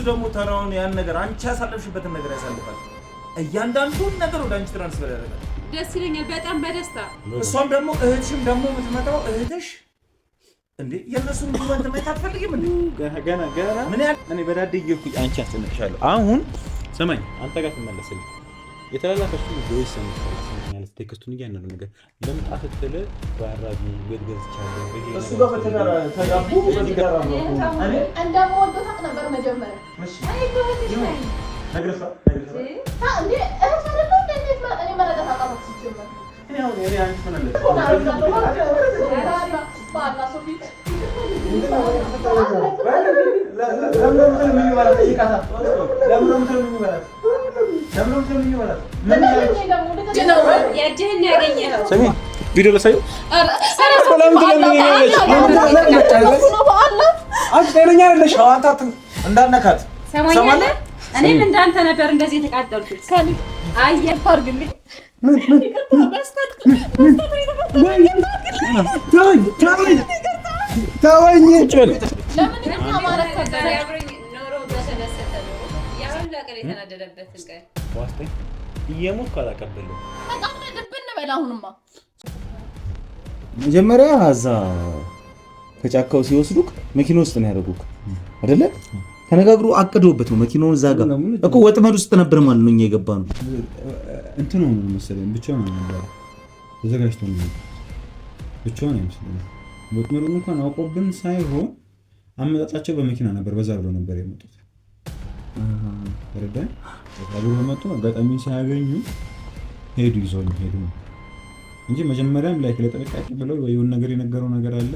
ደግሞ ተራውን ያን ነገር አንቺ ያሳለፍሽበትን ነገር ያሳልፋል እያንዳንዱን ነገር ወደ አንቺ ትራንስፈር ያደርጋል ደስ ይለኛል በጣም በደስታ እሷም ደግሞ እህትሽም ደግሞ የምትመጣው እህትሽ እንዴ የነሱን ጉባን ተመታ አትፈልጊም እንዴ ገና ምን ያህል እኔ በዳዴ ይኩኝ አንቺ አስጨንቅሻለሁ አሁን ሰማኝ አንተ ጋር ትመለስልኝ የተላላከሽው ቮይስ ሰምተኛል ቴክስቱን እያነኑ ነገር ለምጣት ተለ ባራቢ ገድገዝ ይቻላል እሱ ጋር በተጋራ ተጋቡ በተጋራ ነው እኔ እንደምወደው ታውቅ ነበር መጀመሪያ እሺ አይ ጎበዝ ነኝ ነግረሳ እንዴ እህት አይደለም እንዴ እኔ መረዳት አጣጣም ሲጀመር እኔ አሁን እኔ አንቺ ምን አለ ባላ ሶፊ ለምን ምን ይባላል ይቃታ ለምን ምን ይባላል ያጀህን ያገኘኸው ሰሚ ቪዲዮ ለሳዩ ሰላም ትለኛለሽ አንቺ ጤነኛ አይደለሽ አዋንታት እንዳነካት ሰማኛለህ እኔም እንዳንተ ነበር እንደዚህ ተቃጠልኩት ካሊ አየር አድርግልኝ ታወኝ ለምን አማራ ከበረ ኖሮ በተነሰተ ነው ያሁን ለቀለ የተናደደበትን ቀን ዋስቴ እየሞት ካላቀበለ በጣም ልብን በላሁንማ መጀመሪያ አዛ ከጫካው ሲወስዱክ መኪና ውስጥ ነው ያደረጉክ አይደለ ተነጋግሩ አቅዶበት ነው መኪናውን ዛጋ እኮ ወጥመድ ውስጥ ነበር ማለት ነው እኛ የገባ ነው እንትን ነው መሰለኝ ብቻውን ነበር ተዘጋጅቶ ነው ብቻውን ነው መሰለኝ ወጥመዱን እንኳን አውቆብን ሳይሆን አመጣጣቸው በመኪና ነበር በዛ ብሎ ነበር የመጡት ወረደ አብሮ መጡ አጋጣሚ ሲያገኙ ሄዱ ይዞኝ ሄዱ እንጂ መጀመሪያም ላይክ ለጠበቃቂ ብለው የሆነ ነገር የነገረው ነገር አለ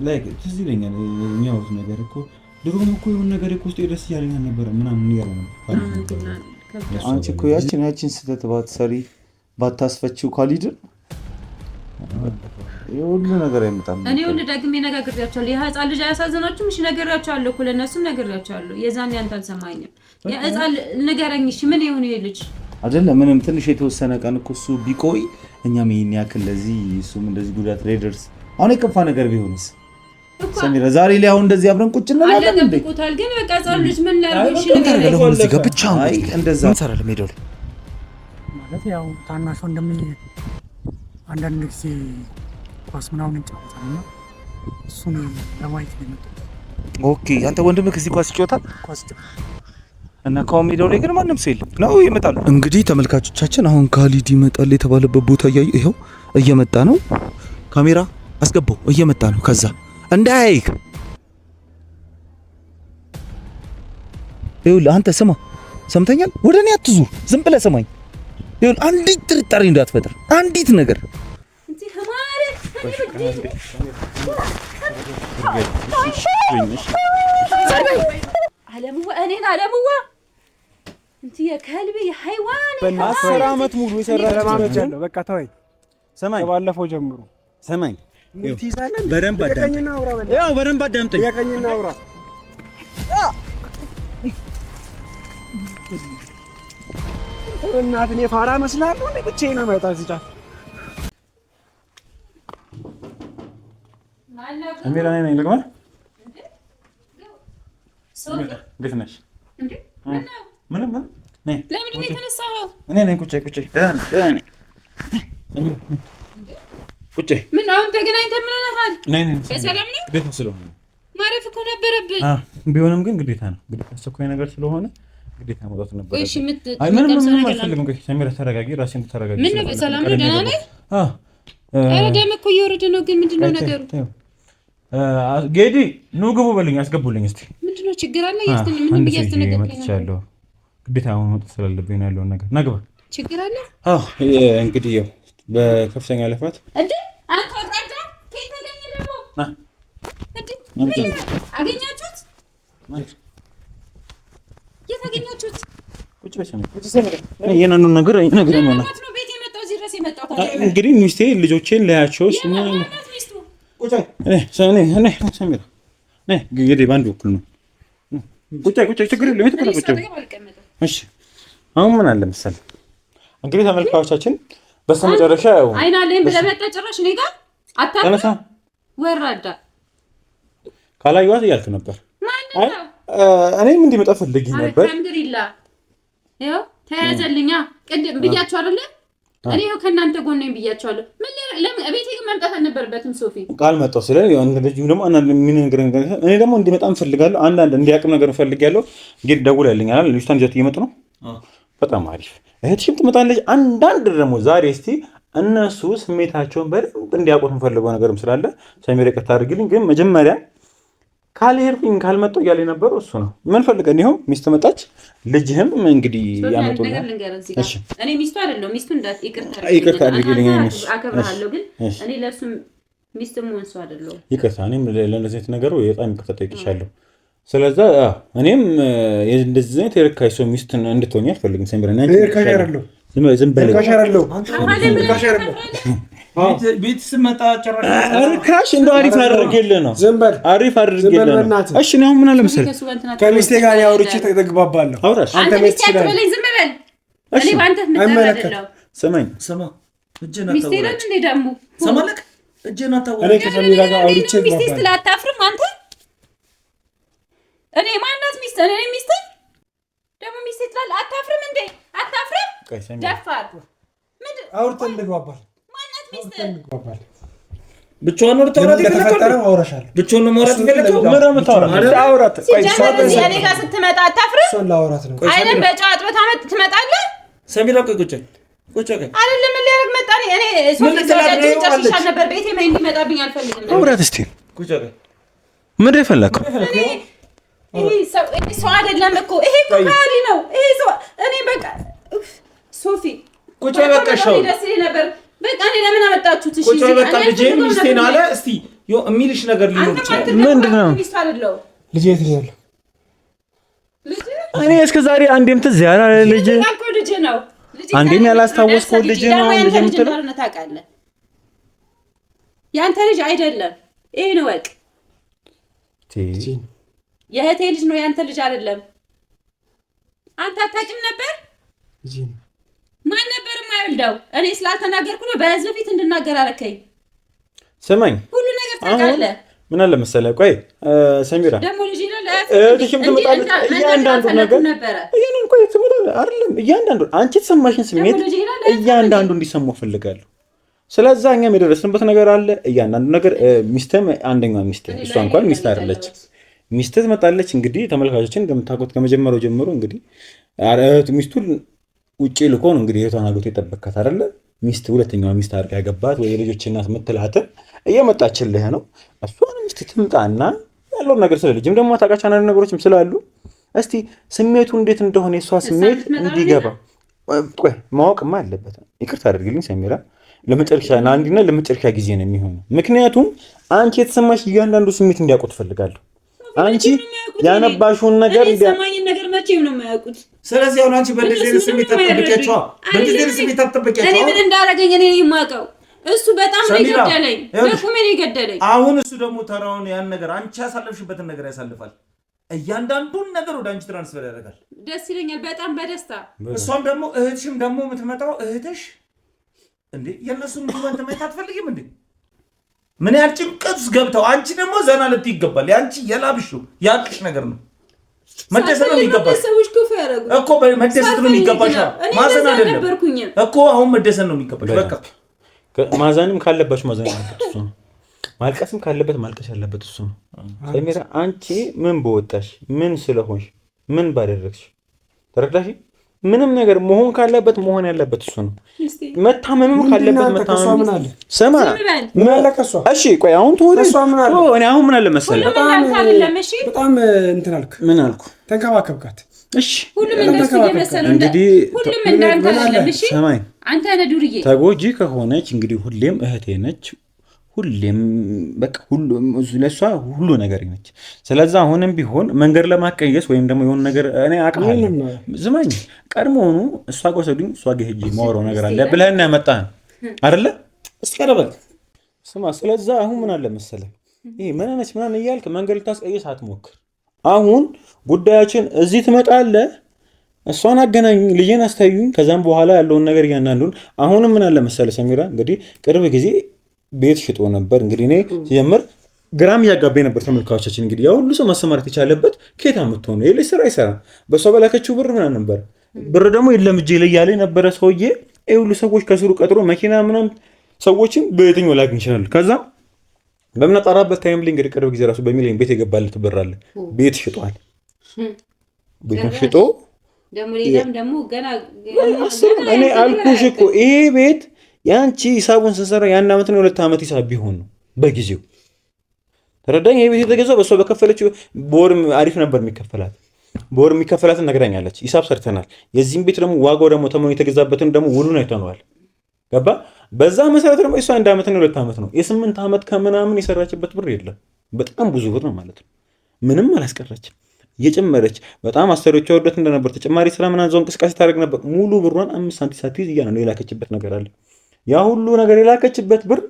ላይክ ትዝ ይለኛል የሚያወሩት ነገር እኮ ድሮም እኮ የሆነ ነገር እኮ ውስጥ ደስ ያለኝ ነበር ምናምን ያለው ነው አንቺ እኮ ያችን ስተት ባትሰሪ ባታስፈቺው ካሊድ የሁሉ ነገር አይመጣም እኔ ሁሉ ደግሜ ነጋግሬያቸዋለሁ የህፃን ልጅ አያሳዝናችሁም እሺ ነግሬያቸዋለሁ እኮ ለእነሱም ነግሬያቸዋለሁ የዛን ያንተ አልሰማኝም የህፃን ንገረኝ እሺ ምን ይሁን ይልጅ አይደለም ምንም ትንሽ የተወሰነ ቀን እኮ እሱ ቢቆይ እኛም ይሄን ያክል ለዚህ እሱም እንደዚህ ጉዳት ሬደርስ አሁን የከፋ ነገር ቢሆንስ ሰሚራ ዛሬ ላይ አሁን እንደዚህ አብረን ቁጭ እንላለን እንዴ አለቀቁታል ግን በቃ ህፃን ልጅ ምን ላድርግ እሺ ነገር እዚህ ጋር ብቻ አይ እንደዛ እንሰራለን ሜዳው ላይ ማለት ያው ታናሽ ወንድም አንዳንድ ጊዜ ኳስ ምናምን እንጫወታለን እና እሱን ለማየት ነው የመጣሁት ኦኬ አንተ ወንድምህ ከዚህ ኳስ ይጫወታል ኳስ እና ከሜዳው ላይ ግን ማንም ሰው የለም ነው ይመጣሉ እንግዲህ ተመልካቾቻችን አሁን ካሊድ ይመጣል የተባለበት ቦታ እያዩ ይሄው እየመጣ ነው ካሜራ አስገባው እየመጣ ነው ከዛ እንዳይክ ይኸውልህ አንተ ስማ ሰምተኛል ወደ እኔ አትዙር ዝም ብለህ ሰማኝ ይኸውልህ አንዲት ጥርጣሬ እንዳትፈጥር አንዲት ነገር እንት ህማረት አለምዋ እንት የከልብ የሃይዋን በ10 አመት ሙሉ የሰራ ለማመጃለሁ በቃ ተወኝ ሰማኝ ከባለፈው ጀምሮ ሰማኝ ትይዛለህ በደንብ አዳምጠኝ ያው በደንብ አዳምጠኝ የቀኝና አውራ እናትን የፋራ መስላለሁ እንዴ ብቻዬን ነው የምወጣው እዚህ ጫፍ አሚራ ነኝ ልግባ እንዴት ነሽ እንዴ ምንም ነኝ ለምን ነው የተነሳኸው እኔ ነኝ ቁጭ ደህና ነኝ ቁጭ ምን አሁን ተገናኝተን ምን ሆነሃል ነኝ በሰላም ነው ግዴታ ስለሆነ ማረፍ እኮ ነበረብህ ቢሆንም ግን ግዴታ ነው ግዴታ አስቸኳይ ነገር ስለሆነ ግዴታ መውጣት ነበር እሺ ምንም አልፈልግም ግን ሰሚራ ተረጋጊ ራስን ተረጋጊ ምን ነው በሰላም ነው ደህና ነህ ኧረ ደም እኮ እየወረደ ነው ግን ምንድነው ነገሩ ጌዲ ኑ ግቡ በልኝ አስገቡልኝ እስቲ ምንድነው ችግር አለ ምን ብያስተነገርከኝ ነው ግዴታ መውጣት ስላለብኝ ያለው ነገር ነግባ ችግር አለ እንግዲህ ያው በከፍተኛ ልፋት እንዴ አንተ ወጣዳ ከየት ተገኘ ደግሞ እንዴ አገኛችሁት ማለት የት አገኛችሁት ቁጭ በሰሚ የናኑን ነገር ነው ነው ቤት የመጣው እዚህ ድረስ የመጣው እንግዲህ ሚስቴ ልጆቼን ለያቸው ቁጭ እኔ ሰሚራ ነይ እንግዲህ ባንዱ እኩል ነው ቁጭ ችግር የለውም የተቀመጠ እሺ አሁን ምን አለ መሰለህ እንግዲህ ተመልካቾቻችን በስተመጨረሻ ያው አይና ለምን ብለመጣ ጭራሽ እኔ ጋር አታውቅም ወራዳ ካላዩዋት እያልክ ነበር አይ እኔም እንዲመጣ ፈልጌ ነበር። አልሐምዱሊላህ ይኸው ተያዘልኛ። ቅድም ብያችሁ አይደለ? እኔ ይኸው ከእናንተ ጎን ነኝ ብያችኋለሁ። ለምን ቤቴ ግን መምጣት አልነበረበትም? ሶፊ ቃል መጣሁ ስለ ልጁ ደግሞ አንዳንድ የሚነግር ነገር እኔ ደግሞ እንዲመጣ እንፈልጋለሁ። አንዳንድ እንዲያውቅም ነገር እንፈልጋለሁ። እንግዲህ ደውላለኝ አለ ልጅቷን ይዘው እየመጡ ነው። በጣም አሪፍ እህትሽም ትመጣለች። አንዳንድ ደግሞ ዛሬ እስቲ እነሱ ስሜታቸውን በደንብ እንዲያውቁት የምፈልገው ነገርም ስላለ ሰሚራ ይቅርታ አድርግልኝ። ግን መጀመሪያ ካልሄድኩኝ ካልመጣሁ እያለ የነበረው እሱ ነው። ምን ፈልገን ይኸው ሚስት መጣች። ልጅህም እንግዲህ ያመጡልኝ። እሺ እኔ ሚስቱ አይደለም ሚስቱ እንዳት ይቅርታ አድርግልኝ። አከብርሃለሁ ግን እኔ ለሱ ሚስት መሆን ሰው አይደለም። ይቅርታ እኔም ለእንደዚህ አይነት ነገሩ በጣም ይቅርታ ጠይቅሻለሁ። ስለዛ እኔም እንደዚህ አይነት የርካሽ ሰው ሚስት እንድትሆኝ አልፈልግም። ሰሚራ ነኝ ካሻራለሁ ዝም በል ቤት ስመጣ ርካሽ እንደው አሪፍ አድርጌልህ ነው። አሪፍ አድርጌልህ ነው። እሺ ነው ምን አለ መሰለህ ከሚስቴ ጋር አውርቼ ተግባባለሁ። አውራሽ አንተ ሚስቴ አትበለኝ። ዝም በል እኔ ባንተ ምትረዳለሁ። ስማኝ ስማ እጄን ሚስቴ ነው እንዴ ደግሞ ሰማለክ እጄን አታወራ። እኔ ከሰሚራ ጋር አውርቼ ሚስቴ ስላታፍርም አንተ እኔ ማናት ሚስት እኔ ሚስት ደግሞ ሚስቴ ትላለህ። አታፍርም እንዴ አታፍርም? ደፋር ምንድን አውርተን እንግባባለን። ማናት ሚስት ብቻዋን ነው ተወራሽ ይፈልጋል። አውራሻለሁ ብቻዋን ነው ማውራት ይፈልጋል። ምን ነው የምታወራው? አውራት እኔ ጋር ስትመጣ አታፍርም? እሷን ላውራት ነው። አይደል በጨዋታ በታመጥ ትመጣለህ። ሰሚራ ቆይ ቁጭ አይደለም ምን ሊያደርግ መጣ? እኔ ሶፊ ተወዳጅ ነበር ቤቴ ምን እንዲመጣብኝ አልፈልግም። አውራት እስቲ ቁጭ ምን ይፈልጋል? ይሄ ሰው አይደለም እኮ ይሄ ካሊ ነው። ይሄ ሰው እኔ በቃ ሶፊ ቁጭ በቃ ሻው ደስ ይለኝ ነበር። በቃ እኔ ለምን አመጣችሁት? እሺ ቁጭ በቃ ልጄ ሚስቴ ነው አለ። እስቲ የሚልሽ ነገር ሊኖር ይችላል። ምንድነው? ሚስት አይደለም ልጄ የት ነው ያለው? እኔ እስከ ዛሬ አንዴም ትዝ ያላለ ልጄ ልጄ ነው። አንዴም ያላስታወስከው ልጄ ነው። ልጄ የምትለው ታውቃለህ፣ ያንተ ልጅ አይደለም። ይሄ ነው ወቅ የእህቴ ልጅ ነው፣ ያንተ ልጅ አይደለም። አንተ አታውቅም ነበር? ማን ነበር የማይወልደው? እኔ ስላልተናገርኩ ነው በህዝብ ፊት እንድናገር አደረከኝ። ስማኝ፣ ሁሉ ነገር ታውቃለህ። ምን አለ መሰለህ፣ ቆይ ሰሚራ ደግሞ ልጅ ይላል እህትሽም ትመጣለች። እያንዳንዱ ነገር እያንዳንዱ ቆይ ትመጣለህ አይደለም? እያንዳንዱ አንቺ የተሰማሽን ስሜት እያንዳንዱ እንዲሰማው ፈልጋለሁ። ስለዛ እኛም የደረስንበት ነገር አለ። እያንዳንዱ ነገር ሚስትም አንደኛው ሚስት እሷ እንኳን ሚስት አይደለች። ሚስት ትመጣለች። እንግዲህ ተመልካቾችን እንደምታውቁት ከመጀመሪያው ጀምሮ እንግዲህ ሚስቱን ውጪ ልኮ ነው እንግዲህ እህቷን አግብቶ የጠበቃት አይደለ? ሚስት ሁለተኛዋ ሚስት አድርጋ ያገባት ወይ የልጆች እናት የምትላትን እየመጣችልህ ነው። እሷን ሚስት ትምጣና ያለውን ነገር ስለ ልጅም ደግሞ ታውቃቸው አንዳንድ ነገሮችም ስላሉ እስቲ ስሜቱ እንዴት እንደሆነ የእሷ ስሜት እንዲገባ ቆይ ማወቅማ አለበት። ይቅርታ አድርግልኝ ሰሚራ፣ ለመጨረሻ አንድና ለመጨረሻ ጊዜ ነው የሚሆነው። ምክንያቱም አንቺ የተሰማሽ እያንዳንዱ ስሜት እንዲያውቁ ትፈልጋለሁ። አንቺ ያነባሽውን ነገር እንዲያማኝን ነገር መቼም ነው የማያውቁት። ስለዚህ አሁን አንቺ በእንደዚህ ስሜት አትጠብቂያቸው። በእንደዚህ ስሜት አትጠብቂያቸው። እኔ ምን እንዳደረገኝ እኔ የማውቀው እሱ በጣም ነው የገደለኝ። በቁሜ ነው የገደለኝ። አሁን እሱ ደግሞ ተራውን ያን ነገር አንቺ ያሳለፍሽበትን ነገር ያሳልፋል። እያንዳንዱን ነገር ወደ አንቺ ትራንስፈር ያደርጋል። ደስ ይለኛል በጣም በደስታ። እሷም ደግሞ እህትሽም ደግሞ የምትመጣው እህትሽ እንዴ የእነሱን ጉመንት ማየት አትፈልጊም እንዴ? ምን ያህል ጭንቀት ውስጥ ገብተው አንቺ ደግሞ ዘና ልትይ ይገባል። ያንቺ የላብሽ ያቅሽ ነገር ነው። መደሰት ነው የሚገባሽ እኮ መደሰት ነው የሚገባሽ። ማዘን አይደለም እኮ አሁን መደሰት ነው የሚገባሽ። በቃ ማዘንም ካለባሽ ማዘን አለበት እሱ ነው። ማልቀስም ካለበት ማልቀስ ያለበት እሱ ነው። ሰሚራ አንቺ ምን በወጣሽ ምን ስለሆንሽ ምን ባደረግሽ ተረዳሽ? ምንም ነገር መሆን ካለበት መሆን ያለበት እሱ ነው። መታመምም ካለበት መታመም ሰማ ምን አለከሷ? እሺ ቆይ አሁን ተወደሽ እኔ አሁን ምን አለ መሰለህ በጣም እንትን አልክ። ምን አልኩ? ተንከባከብካት። እሺ ሁሉም እንደሱ እየመሰለው እንግዲህ ሁሉም እንዳንተ አይደለም። እሺ ሰማይ አንተ ነህ ዱርዬ። ተጎጂ ከሆነች እንግዲህ ሁሌም እህቴ ነች። ሁሌም በቃ ሁሉ ለሷ ሁሉ ነገር ነች። ስለዚህ አሁንም ቢሆን መንገድ ለማቀየስ ወይም ደግሞ የሆነ ነገር እኔ አውቃለሁ። ዝማኝ ቀድሞውኑ እሷ ጋር ወሰዱኝ እሷ ጋር ሄጄ ማወራው ነገር አለ ብለህና ያመጣህ አይደለ? እስኪ ቀረበል ስማ። ስለዚህ አሁን ምን አለ መሰለህ ይሄ ምን ነች ምናምን እያልክ መንገድ ልታስቀይስ አትሞክር። አሁን ጉዳያችን እዚህ ትመጣለህ። እሷን አገናኙኝ፣ ልጄን አስተያዩኝ። ከዛም በኋላ ያለውን ነገር እያንዳንዱን አሁንም ምን አለ መሰለህ ሰሚራ እንግዲህ ቅርብ ጊዜ ቤት ሽጦ ነበር። እንግዲህ እኔ ሲጀምር ግራም እያጋባኝ ነበር ተመልካቾቻችን። እንግዲህ ያው ሁሉ ሰው ማሰማራት የቻለበት ከየት የምትሆነው የልጅ ስራ አይሰራም። በሷ በላከችው ብር ምናምን ነበር። ብር ደግሞ የለም እጄ ላይ ያለ የነበረ ሰውዬ ሁሉ ሰዎች ከስሩ ቀጥሮ መኪና ምናምን ሰዎችን በየትኛው ላገኝ ይችላል። ከዛ በምናጣራበት ታይም ላይ እንግዲህ ቅርብ ጊዜ ራሱ በሚሊዮን ቤት የገባለት ብር አለ። ቤት ሽጧል። ቤቱን ሽጦ እኔ አልኩሽ እኮ ይሄ ቤት ያንቺ ሂሳቡን ስንሰራ የ1 ዓመት ነው 2 ዓመት ሂሳብ ቢሆን ነው በጊዜው ተረዳኝ። ይሄ ቤት የተገዛው በሷ በከፈለችው በወርም አሪፍ ነበር የሚከፈላት። በወር የሚከፈላትን ነግራኛለች። ሂሳብ ሰርተናል። የዚህም ቤት ደግሞ ዋጋው ደግሞ ተመኑ የተገዛበትን ደግሞ ውሉን አይተነዋል። ገባ። በዛ መሰረት ደግሞ እሷ 1 ዓመት ነው 2 ዓመት ነው የ8 ዓመት ከምናምን የሰራችበት ብር የለም። በጣም ብዙ ብር ነው ማለት ነው። ምንም አላስቀረችም። እየጨመረች በጣም አሰሪዎቿ ወደት እንደነበር ተጨማሪ ስራ ምናምን እዛው እንቅስቃሴ ታደርግ ነበር። ሙሉ ብሯን 5 ሳንቲም ሳትይዝ እያለ ነው የላከችበት ነገር አለ። ያ ሁሉ ነገር የላከችበት ብር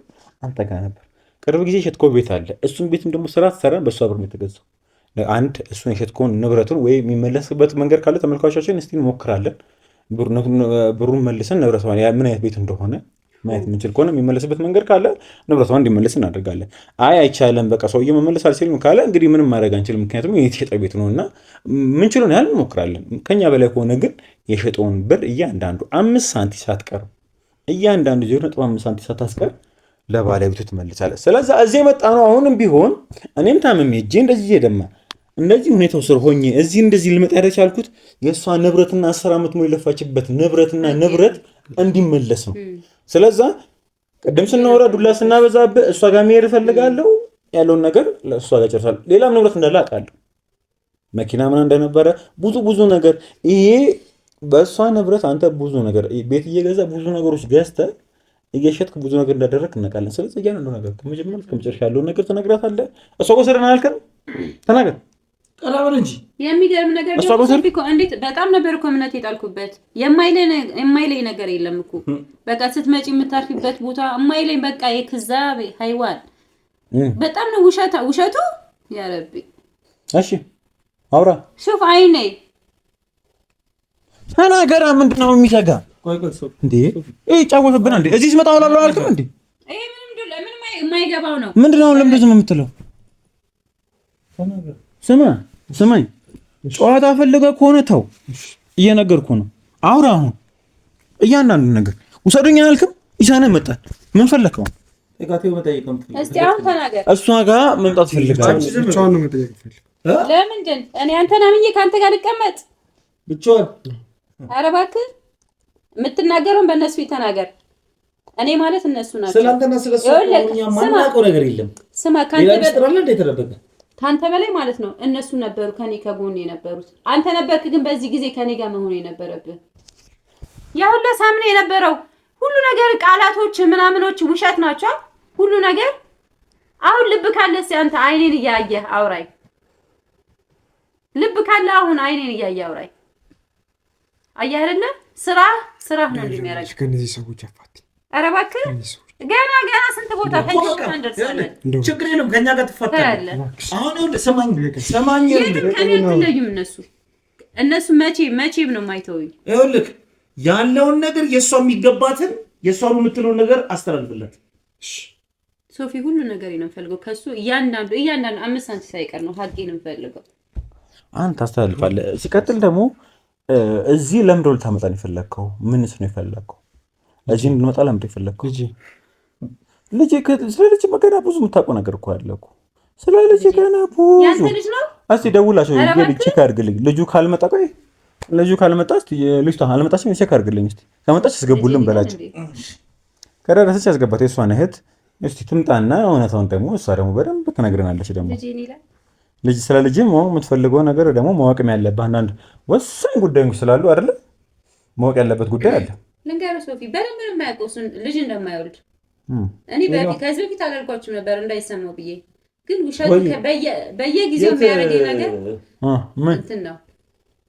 አንተ ጋር ነበር። ቅርብ ጊዜ የሸጥኮ ቤት አለ። እሱን ቤትም ደግሞ ስራ ትሰራ በእሷ ብር ነው የተገዛው። አንድ እሱን የሸጥኮን ንብረቱን ወይ የሚመለስበት መንገድ ካለ ተመልካቾቻችን እስቲ እንሞክራለን። ብሩን መልሰን ንብረቷን ምን አይነት ቤት እንደሆነ ማየት የምንችል ከሆነ የሚመለስበት መንገድ ካለ ንብረቷን እንዲመለስ እናደርጋለን። አይቻልም በቃ ሰውዬው መመለስ አልችልም ካለ እንግዲህ ምንም ማድረግ አንችልም። ምክንያቱም የተሸጠ ቤት ነውና ምንችለውን ያህል እንሞክራለን። ከኛ በላይ ከሆነ ግን የሸጠውን ብር እያንዳንዱ 5 ሳንቲም ሳትቀር እያንዳንዱ 0.5 ሳንቲም ሳታስቀር ለባለቤቱ ትመልሳለህ። ስለዚህ እዚህ የመጣ ነው። አሁንም ቢሆን እኔም ታምሜ እጄ እንደዚህ እየደማ እንደዚህ ሁኔታው ስር ሆኜ እዚህ እንደዚህ ልመጣ ያልቻልኩት የእሷ ንብረትና 10 ዓመት ሙሉ የለፋችበት ንብረትና ንብረት እንዲመለስ ነው። ስለዛ ቅድም ስናወራ ዱላ ስናበዛብህ እሷ ጋር መሄድ እፈልጋለሁ ያለውን ነገር ለእሷ ጋር ጨርሳለሁ። ሌላም ንብረት እንዳለ አውቃለሁ። መኪና ምናምን እንደነበረ ብዙ ነገር ይሄ በእሷ ንብረት አንተ ብዙ ነገር ቤት እየገዛ ብዙ ነገሮች ገዝተህ እየሸጥክ ብዙ ነገር እንዳደረግ እናውቃለን። ስለዚህ እያንዳንዱ ነገር ከመጀመሪያ እስከ መጨረሻ ያለውን ነገር ትነግራታለህ። እሷ ጋር ሰረና አልከን ተናገር ቀላል እንጂ የሚገርም ነገር ነው። እንዴት በጣም ነበር እኮ እምነት የጣልኩበት። የማይለኝ ነገር የለም እኮ በቃ ስትመጪ የምታርፊበት ቦታ የማይለኝ በቃ የክዛብ ሃይዋን በጣም ነው ውሸቱ። ያ ረቢ እሺ አውራ ሹፍ አይኔ ተናገራ። ምንድነው የሚሰጋ እንዴ? ጫወተብን እንዴ? እዚህ ስመጣ አውላለሁ አልከም እንዴ? ይሄ ምንም የማይገባው ነው። ምንድነው ለምን ዝም የምትለው? ስማኝ፣ ጨዋታ ፈልገህ ከሆነ ተው፣ እየነገርኩህ ነው። አውራ አሁን እያንዳንዱ ነገር ውሰዱኝ አልክም። ይሳነህ መጣል ምን ፈለከው? እስቲ አሁን ተናገር። እሷ ጋር መምጣት ፈልጋለሁ። ለምንድን እኔ አንተን አምኜ ከአንተ ጋር ልቀመጥ ብቻዋን? ኧረ እባክህ የምትናገረውን በእነሱ ተናገር። እኔ ማለት እነሱ ናቸው። ስለአንተና ስለሷ ማናውቀው ነገር የለም። ስማ ካንተ በላይ ማለት ነው እነሱ ነበሩ ከኔ ከጎን የነበሩት። አንተ ነበርክ ግን በዚህ ጊዜ ከኔ ጋር መሆን የነበረብህ። ያ ሁሉ ሳምኔ የነበረው ሁሉ ነገር ቃላቶች ምናምኖች ውሸት ናቸው ሁሉ ነገር። አሁን ልብ ካለስ አንተ አይኔን እያየህ አውራይ። ልብ ካለ አሁን አይኔን እያየህ አውራይ። አየህ አይደለ? ስራ ነው እንደሚያረግ ከነዚህ ሰዎች አፋት። ኧረ እባክህ ገና ስንት ቦታ ፈጅተን እንደርሳለን። ችግር የለም ከኛ ጋር ትፈታለህ። አሁን ይኸውልህ ሰማኝ የትለዩም እነሱ መቼም ነው የማይተውኝ። ይኸውልህ ያለውን ነገር የእሷ የሚገባትን የእሷ የምትለውን ነገር አስተላልፍለት። ሶፊ ሁሉ ነገር ነው የምፈልገው ከሱ እያንዳንዱ 5 ሳንቲም ሳይቀር ነው ሀቄን የምፈልገው። አንተ አስተላልፋለህ። ሲቀጥል ደግሞ እዚህ ለምንድነው ልታመጣን የፈለግከው? ምንስ ነው የፈለግከው? እዚህ እንድንመጣ ለምንድን ነው የፈለግከው? ስለ ልጅ ገና ብዙ የምታውቀው ነገር እኮ አለ እኮ። ስለ ልጅ ገና ብዙ ያንተ ልጅ ነው። እስቲ ደውላቸው ቼክ አድርግልኝ። ልጁ ካልመጣ እስቲ ልጅቷ አልመጣችም ቼክ አድርግልኝ። እስቲ ከመጣች አስገቡልን በላቸው። ከደረሰች ያስገባት የእሷን እህት እስቲ ትምጣና እውነታውን ደግሞ እሷ ደግሞ በደንብ ትነግረናለች። ደግሞ ልጅ ስለ ልጅ የምትፈልገው ነገር ደግሞ ማወቅም ያለብህ አንዳንድ ወሳኝ ጉዳዮች ስላሉ አይደለ? ማወቅ ያለበት ጉዳይ አለ። ልንገርህ ሶፊ በደንብ ነው የማያውቀው እሱን ልጅ እንደማይወልድ። እኔ ከዚህ በፊት አላልኳችሁም ነበር እንዳይሰማው ብዬ። ግን ውሸቱ በየጊዜው የሚያደርገኝ ነገር እንትን ነው።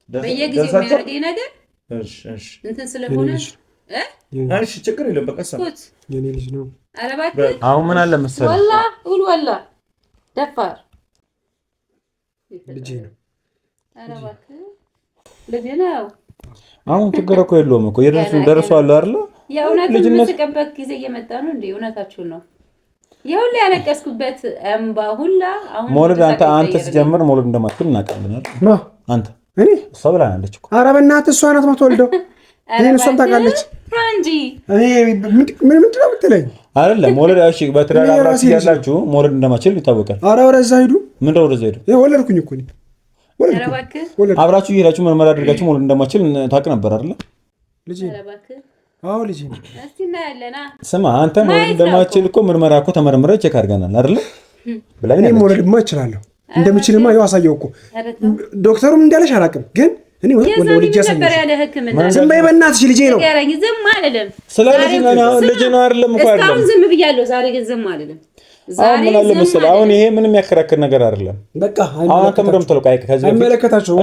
በየጊዜው የሚያደርገኝ ነገር እንትን ስለሆነ እሺ ችግር የለም በቃ የኔ ልጅ ነው። ኧረ እባክህ አሁን ምን አለ መሰለህ ወላ ደፋር ልጅ ነው። ኧረ እባክህ ልጅ ነው። አሁን ችግር እኮ የለውም እኮ ደርሷል አይደል? የእውነት የምትቀበት ጊዜ እየመጣ ነው እንዴ? እውነታችሁን ነው። ይሁን ያለቀስኩበት እንባ ሁላ አሁን ሞልድ አንተ ሲጀምር ሞልድ እንደማትል እናውቃለን አይደል? አንተ እኔ እሷ ብላናለች እኮ። ኧረ በእናትህ እሷ ናት የምትወልደው። እኔን እሷም ታውቃለች እንጂ እኔ ምንድን ነው የምትለኝ? አይደለም ሞልድ እሺ፣ በትዳር አብራችሁ ያላችሁ ሞልድ እንደማትችል ይታወቃል። ኧረ ወደዛ ሂዱ። ምን ነው ወደዛ ሂዱ? ወለድኩኝ እኮ እኔ አብራችሁ እየሄዳችሁ ምርመራ አድርጋችሁ ሞልድ እንደማትችል ታውቅ ነበር አይደል? ልጅ አዎ ልጅ እስቲ እናያለና ስማ፣ አንተ ሞልድ እንደማትችል እኮ ምርመራ እኮ ተመርምረህ ቼክ አድርገናል አይደል? እኔ ሞልድማ እችላለሁ እንደምችልማ ያው አሳየው እኮ ዶክተሩም እንዳለሽ አላውቅም ግን እኔ ወልጄ ነበር ያለ ህክምና ዝም በይ በእናትሽ ልጄ ነው ያረኝ ዝም አልልም ስለ ልጅ ነው አይደለም እኮ አይደለም እስካሁን ዝም ብያለሁ ዛሬ ግን ዝም አልልም ዛሬ ምን አለ መሰለህ አሁን ይሄ ምንም ያከራክር ነገር አይደለም በቃ አሁን ተምረም ተልቃይ ከዚህ በፊት አይመለከታቸው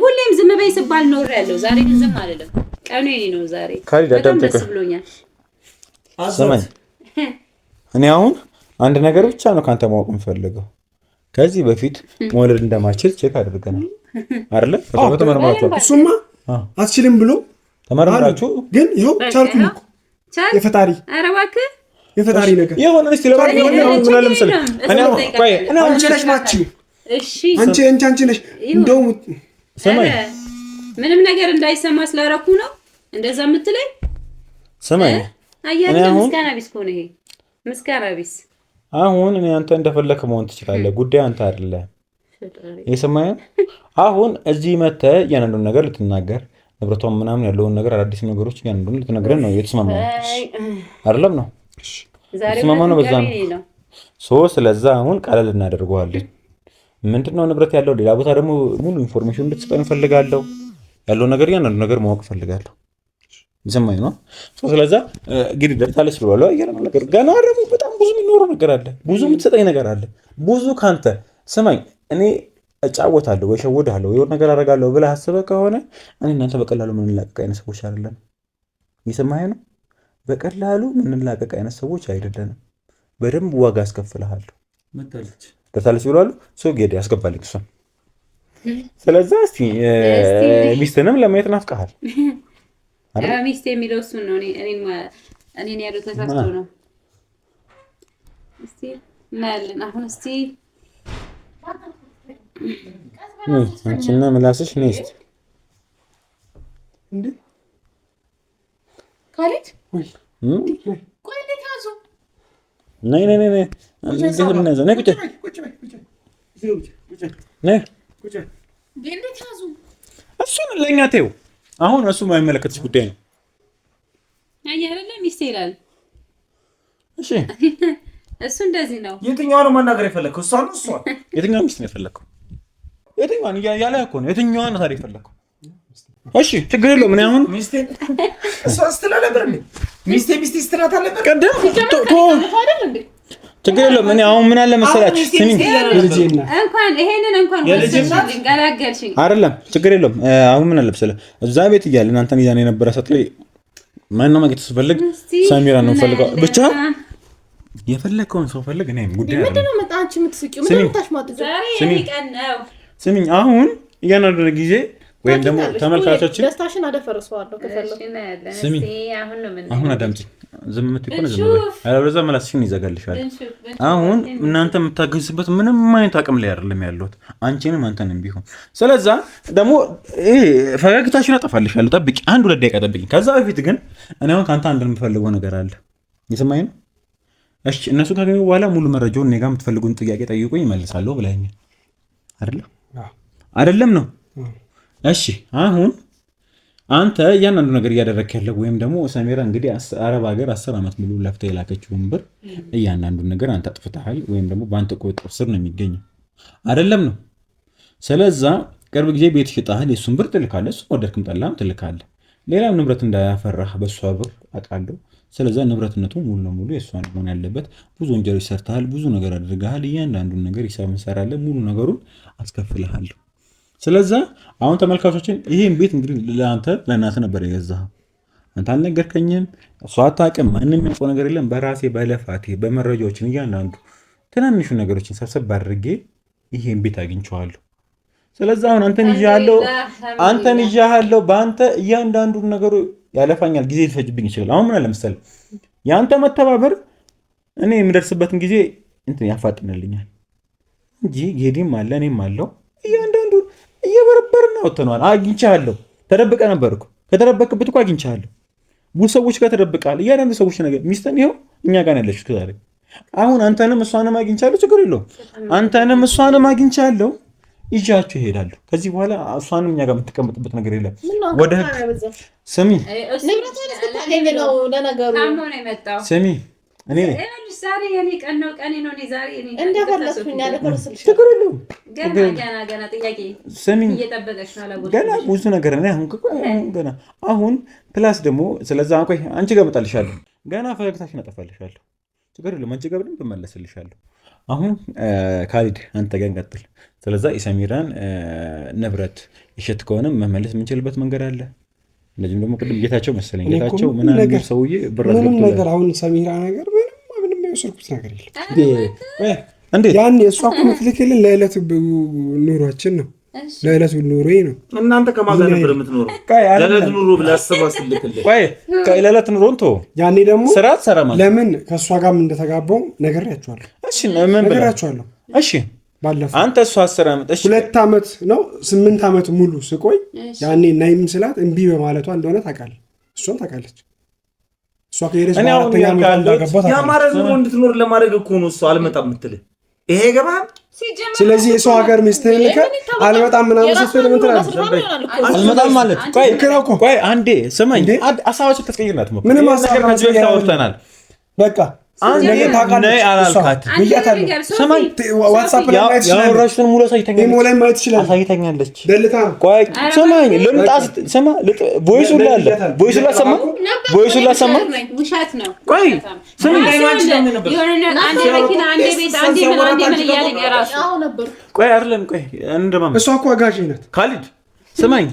ሁሌም ዝም በይ ስባል ኖር ያለው ዛሬ ግን ዝም አልልም ቀኑ የኔ ነው ዛሬ በጣም ደስ ብሎኛል ስማኝ እኔ አሁን አንድ ነገር ብቻ ነው ካንተ ማወቅ የምፈልገው ከዚህ በፊት መውለድ እንደማችል ቼክ አድርገናል አይደለ? ከሰው ተመርምራችሁ እሱማ አትችልም ብሎ ተመርምራችሁ ግን ይኸው ቻልኩኝ እኮ የፈጣሪ ኧረ እባክህ የፈጣሪ ነገር ይሁን እስቲ ለማለት ነው ምን አለ መሰለህ እኔ አንቺ ነሽ ማቺው እሺ አንቺ ነሽ እንደውም ሰማይ ምንም ነገር እንዳይሰማ ስላደረኩ ነው እንደዛ የምትለኝ ሰማይ አያለ ምስጋና ቢስ ከሆነ ይሄ ምስጋና ቢስ አሁን እኔ አንተ እንደፈለክ መሆን ትችላለህ ጉዳይ አንተ አይደለም የሰማይ አሁን እዚህ መተህ ያንዱን ነገር ልትናገር ንብረቷን ምናምን ያለውን ነገር አዲስ ነገሮች ያንዱን ልትነግረን ነው የተስማማው አይደለም ነው የተስማማው ነው በዛ ነው ስለዛ አሁን ቀለል እናደርገዋለን ምንድነው ንብረት ያለው ሌላ ቦታ ደግሞ ሙሉ ኢንፎርሜሽን እንድትሰጠን እንፈልጋለሁ ያለው ነገር ያንዱ ነገር ማወቅ እንፈልጋለሁ ይሰማኝ ነው ስለዛ ግድ ደርታለች ብሏል ያለው ነገር ገና ደግሞ በጣም ብዙ የሚኖረው ነገር አለ ብዙ የምትሰጠኝ ነገር አለ ብዙ ካንተ ስማኝ እኔ እጫወታለሁ ወይ ሸውዳለሁ ወይ ነገር አደርጋለሁ ብለህ አስበህ ከሆነ እኔ እናንተ በቀላሉ ምን እንላቀቅ አይነት ሰዎች አይደለም ይሰማኝ ነው በቀላሉ ምን እንላቀቅ አይነት ሰዎች አይደለንም በደንብ ዋጋ አስከፍልሃለሁ ደርታለች ብሏል ጌዲ ያስገባልኝ እሷ ስለዛ እስቲ ሚስትንም ለማየት ናፍቀሃል ሚስት የሚለው እሱን ነው እኔን ያለው ተሳስቶ ነው እስቲ እናያለን አሁን እስቲ አንቺና ምላስሽ ነስት እንዴ ካሊት ቆይ እንዴት ያዙ ነይ እንዴት ነው ነይ ቁጭ ነይ እንዴት ያዙ እሱን ለኛ ተይው አሁን እሱ የማይመለከትሽ ጉዳይ ነው አይ አይደለም ሚስቴ ይላል እሺ እሱ እንደዚህ ነው የትኛው ነው መናገር የፈለከው እሷ ነው የትኛው ሚስት ነው የፈለከው የትኛውን ያለ እኮ ነው የትኛውን ታሪክ የፈለከው እሺ ችግር የለውም ምን አሁን ሚስቴ እሷ ስትላለበር ሚስቴ ስትላታለ ቀደም አይደል እንዴ ችግር የለውም እኔ አሁን ምን አለ መሰላችሁ ስሚኝ እንኳን ይሄንን እንኳን ገላገልሽኝ አይደለም ችግር የለውም አሁን ምን አለ መሰለህ እዛ ቤት እያለ እናንተን ይዛኔ የነበረ ሰጥለይ ማን ነው ማግኘት ስትፈልግ ሳሚራ ነው ፈልገው ብቻ የፈለከውን ሰው ፈልግ እኔ ጉዳይ አይደለም ምንድነው መጣንቺ የምትስቂው ምንድነው ታሽማጥጆ ዛሬ ቀን ነው ስሚኝ አሁን እያናደረ ጊዜ ወይም ደግሞ ተመልካቾችን ደስታሽን አደፈርሰዋለሁ ከፈለኩ ስሚኝ አሁን አዳምጪ ዝም የምትቆነ ዝም በይ አለበለዚያ መላስሽን ይዘጋልሻል አሁን እናንተ የምታገኙበት ምንም አይነት አቅም ላይ አይደለም ያለሁት አንቺንም አንተንም ቢሆን ስለዛ ደግሞ ፈገግታሽን አጠፋልሻለሁ ጠብቂ አንድ ሁለት ደቂቃ ጠብቂ ከዛ በፊት ግን እኔ አሁን ካንተ አንድ የምፈልገው ነገር አለ ይሰማኝ ነው እሺ እነሱ ካገኙ በኋላ ሙሉ መረጃውን እኔ ጋር የምትፈልጉን ጥያቄ ጠይቁኝ እመልሳለሁ ብለኸኛል አይደለም ነው እሺ አሁን አንተ ያንኑ ነገር እያደረክ ያለው ወይም ደግሞ ሰሜራ እንግዲህ አረብ ሀገር 10 አመት ሙሉ ለፍታ የላከችውን ብር እያንዳንዱ ነገር አንተ አጥፍተሃል ወይም ደግሞ በአንተ ቁጥጥር ስር ነው የሚገኘው አይደለም ነው ስለዛ ቅርብ ጊዜ ቤት ሽጣሃል የሱን ብር ትልካለህ እሱ ወደድክም ጠላም ትልካለህ ሌላም ንብረት እንዳያፈራህ በሷ ብር አቃለው ስለዛ ንብረትነቱ ሙሉ ለሙሉ የሷን ሆነ ያለበት ብዙ ወንጀሎች ሰርተሃል ብዙ ነገር አድርገሃል እያንዳንዱ ነገር ሂሳብ እንሰራለን ሙሉ ነገሩን አስከፍልሃለሁ ስለዛ አሁን ተመልካቾችን ይሄን ቤት እንግዲህ ለእናንተ ነበር የገዛኸው አንተ አልነገርከኝም እሷ አታውቅም ምንም የሚያውቀው ነገር የለም በራሴ በለፋቴ በመረጃዎችን እያንዳንዱ ትናንሹ ነገሮችን ሰብሰብ አድርጌ ይሄን ቤት አግኝቼዋለሁ ስለዛ አሁን አንተን ይዣለሁ በአንተ እያንዳንዱ ነገሩ ያለፋኛል ጊዜ ሊፈጅብኝ ይችላል አሁን ምን አለ መሰለህ ያንተ መተባበር እኔ የምደርስበትን ጊዜ እንትን ያፋጥንልኛል እንጂ ጌዲም አለ እኔም አለው እያንዳንዱ እየበረበርን አውጥተነዋል። አግኝቻለሁ። ተደብቀ ነበርኩ። ከተደበቅበት እኮ አግኝቻለሁ። ብዙ ሰዎች ጋር ተደብቃል። እያንዳንዱ ሰዎች ነገር ሚስተን ይኸው እኛ ጋር ያለችው ዛሬ። አሁን አንተንም እሷንም አግኝቻለሁ። ችግር የለውም። አንተንም እሷንም አግኝቻለሁ። ይዣችሁ ይሄዳሉ። ከዚህ በኋላ እሷንም እኛ ጋር የምትቀመጥበት ነገር የለም። ወደ ስሚ ስሚ እኔ ዛሬ የኔ ቀን ነው፣ ቀኔ ነው። ዛሬ እኔ እንደፈለኩኝ አለፈርስልሽ ችግር የለውም። ገና ጥያቄ ስሚ እየጠበቀሽ ነው። ገና ብዙ ነገር እኔ ገና አሁን ፕላስ ደግሞ ስለዛ ቆይ አንቺ ጋር እመጣልሻለሁ። ገና ፈገግታሽን አጠፋልሻለሁ። ችግር የለውም። አንቺ ጋር በደንብ እመለስልሻለሁ። አሁን ካሊድ አንተ ጋር እንቀጥል። ስለዛ የሰሚራን ንብረት ይሸት ከሆነ መመለስ የምንችልበት መንገድ አለ። እንደዚህም ደግሞ ቅድም ጌታቸው መሰለኝ ጌታቸው ምን ነገር ሰውዬ ምንም ነገር አሁን ሰሚራ ነገር ምንም የወሰድኩት ነገር የለም። እንዴ ያን እሷ እኮ የምትልክልን ለዕለት ኑሯችን ነው፣ ለዕለት ኑሮዬ ነው። እናንተ ከማን ጋር ነበር የምትኖረው? ለዕለት ኑሮ ብለህ አስበህ አስልክልህ። ቆይ ለዕለት ኑሮን ተወው። ያኔ ደግሞ ስራ ትሰራማ ለምን ከእሷ ጋርም እንደተጋባው ነግሬያቸዋለሁ። እሺ ምን ነግሬያቸዋለሁ። እሺ ባለፈው አንተ እሷ 10 ዓመት እሺ 2 ዓመት ነው 8 ዓመት ሙሉ ስቆይ ያኔ ናይም ስላት እምቢ በማለቷ እንደሆነ ታውቃለች። እሷም ታውቃለች። እሷ ከሄደች በአራተኛ ዓመት እንዳገባው ያማረ ኑሮ እንድትኖር ለማድረግ እኮ ነው እሷ አልመጣም የምትልህ። ይሄ ገባህ? ስለዚህ የሰው ሀገር ሚስትህን ልከህ አልመጣም ምናምን ስትል ምን ትላለች? አልመጣም ማለት ቆይ አንዴ ስማኝ። ሀሳባችን ተቀይርናት ምንም ሀሳብ ታወርተናል። በቃ አንዴ ነይ አላልካት ብያታለሁ። ስማኝ ዋትስአፕ ላይ ማየት ይችላል። ያወራሽውን ሙሉ አሳይተኛለች። ደልታ ነው። ቆይ ስማኝ ልምጣ ስማ ቮይሱ ላይ ቮይሱ ላይ ሰማ ቮይሱ ላይ ሰማ ውሻት ነው። ቆይ ስማኝ አንዴ መኪና አንዴ ቤት አንዴ ምን እያለኝ እራሱ ቆይ አይደለም ቆይ እንደማም እሷ እኮ አጋዥ ናት። ካሊድ ስማኝ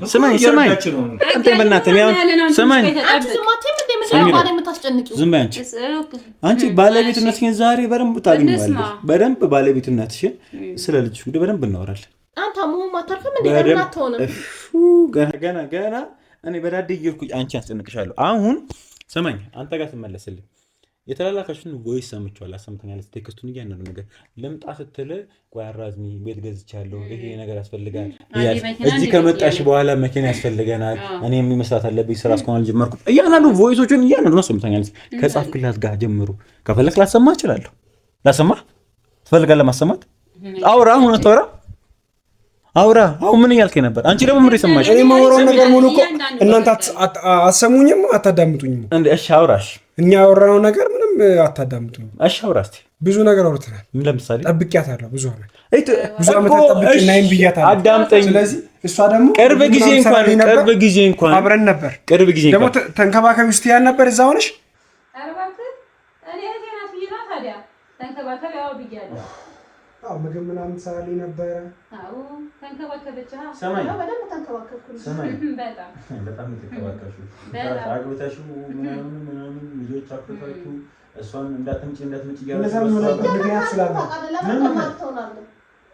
አንተ በእናትህ ስማኝ ዝም በይ አንቺ ባለቤትነትሽን ዛሬ በደንብ ታገኛለሽ። በደንብ ባለቤትነትሽን ስለ ልጅሽ ጉዳይ በደንብ እናወራለን። ገና እኔ በዳዴ እየሄድኩኝ አንቺ አስጨንቅሻለሁ። አሁን ስማኝ አንተ ጋር ትመለስልኝ የተላላካችሁን ቮይስ ሰምቻለሁ። አሰምተኛለች ቴክስቱን እያንዳንዱ ነገር ልምጣ ስትል ቆይ አራዝሚ ቤት ገዝቻለሁ ይሄ ነገር ያስፈልጋል እዚህ ከመጣሽ በኋላ መኪና ያስፈልገናል እኔም መስራት አለብኝ ስራ እስካሁን አልጀመርኩም እያንዳንዱ ቮይሶችን እያንዳንዱ ነው ሰምተኛለች። ከጻፍክላት ጋር ጀምሩ ከፈለክ ላሰማ እችላለሁ። ላሰማ ትፈልጋለህ ማሰማት? አውራ አሁን አታውራ አውራ አሁን ምን እያልከኝ ነበር? አንቺ ደግሞ ምን ይሰማሽ? እኔ የማወራው ነገር ሙሉ እኮ እናንተ አሰሙኝም አታዳምጡኝም። እንዴ እሺ አውራሽ እኛ ያወራነው ነገር ምንም አታዳምጡኝ። እሺ አውራ እስቲ። ብዙ ነገር አውርተናል። ምን ለምሳሌ? ጠብቂያታለሁ ብዙ ዓመት ጠብቂ ናይም ብያታለሁ። አዳምጠኝ። ስለዚህ እሷ ደግሞ ቅርብ ጊዜ እንኳን አብረን ነበር። ቅርብ ጊዜ ደግሞ ተንከባከቢ ውስጥ ያን ነበር እዛ ሆነሽ ምግብ ምናምን ትሰራልኝ ነበረ። አዎ ተንከባከበች። ሰማኝ በደንብ ተንከባከብኩኝ። ሰማኝ በጣም ተንከባከብሽው። አግብተሽው ምናምን ልጆች አፍርታችሁ እሷን እንዳትምጪ እያለች ምክንያት ስላለ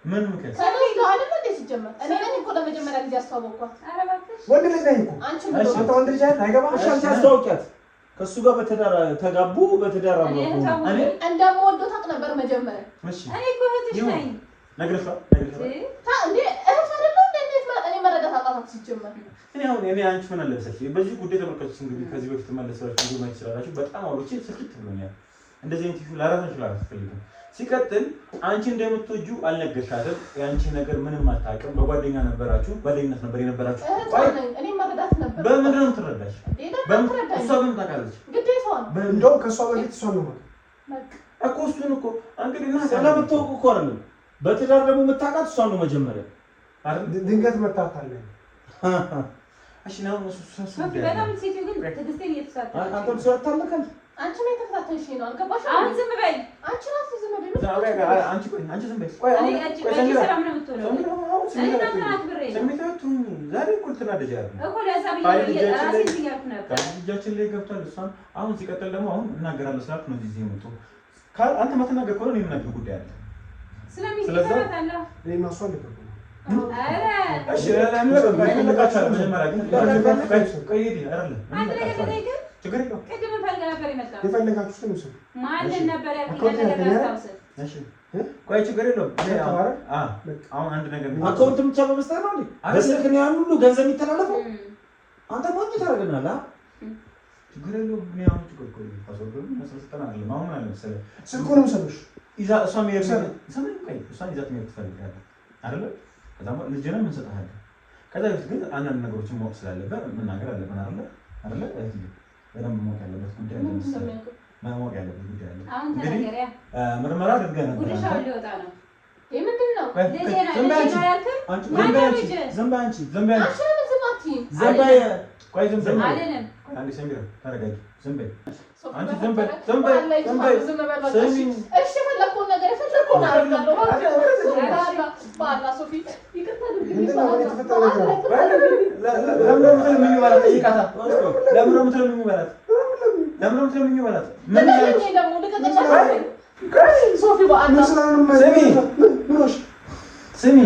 ምን ምክንያት ሰለሽ ነው አይደል? ሲጀመር እኔ ነኝ እኮ ለመጀመሪያ ጊዜ አስተዋወቅኳት። ኧረ እባክሽ ወንድ ልጅ ነኝ እኮ አንተ ወንድ ልጅ አይገባሽ። አንቺ አስተዋውቂያት ከሱ ጋር በትዳር ተጋቡ። በትዳር አብረው እኔ እንደምወደው ታውቅ ነበር መጀመሪያ። እሺ እኔ እኮ እህትሽ ነኝ። ነግረሻል እንዴ እህት አይደለም እንዴት እኔ መረዳት አቃታት ሲጀመር። እኔ አንቺ ምን አለበሰች በዚህ ጉዳይ ተመልካቾች እንግዲህ ከዚህ በፊት መለሰላችሁ እንደማይ ይችላልላችሁ። በጣም አውሮቼ ስልክ ብሎኛል። እንደዚህ አይነት ይሁን ለራሳችሁ ላልፈልግም። ሲቀጥል አንቺ እንደምትወጁ አልነገርሻትም። ያንቺ ነገር ምንም አታውቅም። በጓደኛ ነበራችሁ፣ ጓደኝነት ነበር የነበራችሁ። እኔ መረዳት ነበር። በምንድን ነው የምትረዳሽ? እሷ በምን ታውቃለች? ግዴታዋ እንደውም ከእሷ በፊት እሷ ነው ማለት እኮ እሱን እኮ እንግዲህ ስለምታውቁ እኮ አይደለም። በትዳር ደግሞ የምታውቃት እሷን ነው መጀመሪያ ድንገት መታታለ። እሺ ነው በጣም ሴትዮ ግን ትዕግስቴን እየተሳተፈች አንተም ስለታለከል አንቺ ነው የተፈታተንሽ ነው አልገባሽም? አሁን ዝም በይ አንቺ ራሱ ዝም በይ። አንቺ ዝም በይ። ቆይ እኔ ሰላም ነው የምትሆነው። እኔ እናንተን አክብሬ ነው ዛሬ እኮ ትናደጃለሽ እኮ ለዛ ብዬ ራሴን እያልኩ ነበር። እጃችን ላይ ገብቷል። እሷን አሁን ሲቀጥል ደግሞ አሁን እናገራለሁ ስላልኩ ነው እዚህ የመጣው። አንተ ማትናገር ከሆነ እኔ የምናገር ጉዳይ አለ። ስለሚሰራታለሁ እኔ ማሷ ልቀቁ። እሺ ለምን መጀመሪያ ግን ቆይ አይደለም ችግር የለውም። ቅድም ፈልገህ ነበር የመጣው የፈለጋችሁትን ውሰዱ። ማንን ነበር ያልከኝ ነገር አስታውስ። እሺ ቆይ ችግር የለውም። አሁን አንድ ነገር አካውንት ብቻ በመስጠት ነው እንዴ? በስልክ ነው ያን ሁሉ ገንዘብ የሚተላለፈው? አንተ ሞኝ ታደርገናለህ። ችግር የለውም። እኔ አሁን ችግር እኮ ፓስወርዱን መስጠት አይደለም። አሁን አለ መሰለህ ስልኩንም ውሰዱሽ። ይዛ እሷም እሷን ይዛት ነው ትፈልጋለህ አይደለ? ከዛም ልጅንም እንሰጥሃለን። ከዛ በፊት ግን አንዳንድ ነገሮችን ማወቅ ስላለበት መናገር አለብን አይደለ? አይደለ? በደንብ ማወቅ ያለበት ጉዳይ አለ መሰለህ። ማወቅ ያለበት ጉዳይ አለ። እንግዲህ ምርመራ አድርገህ ነበር። ጉድሻው ሊወጣ ነው። ምንድን ነው?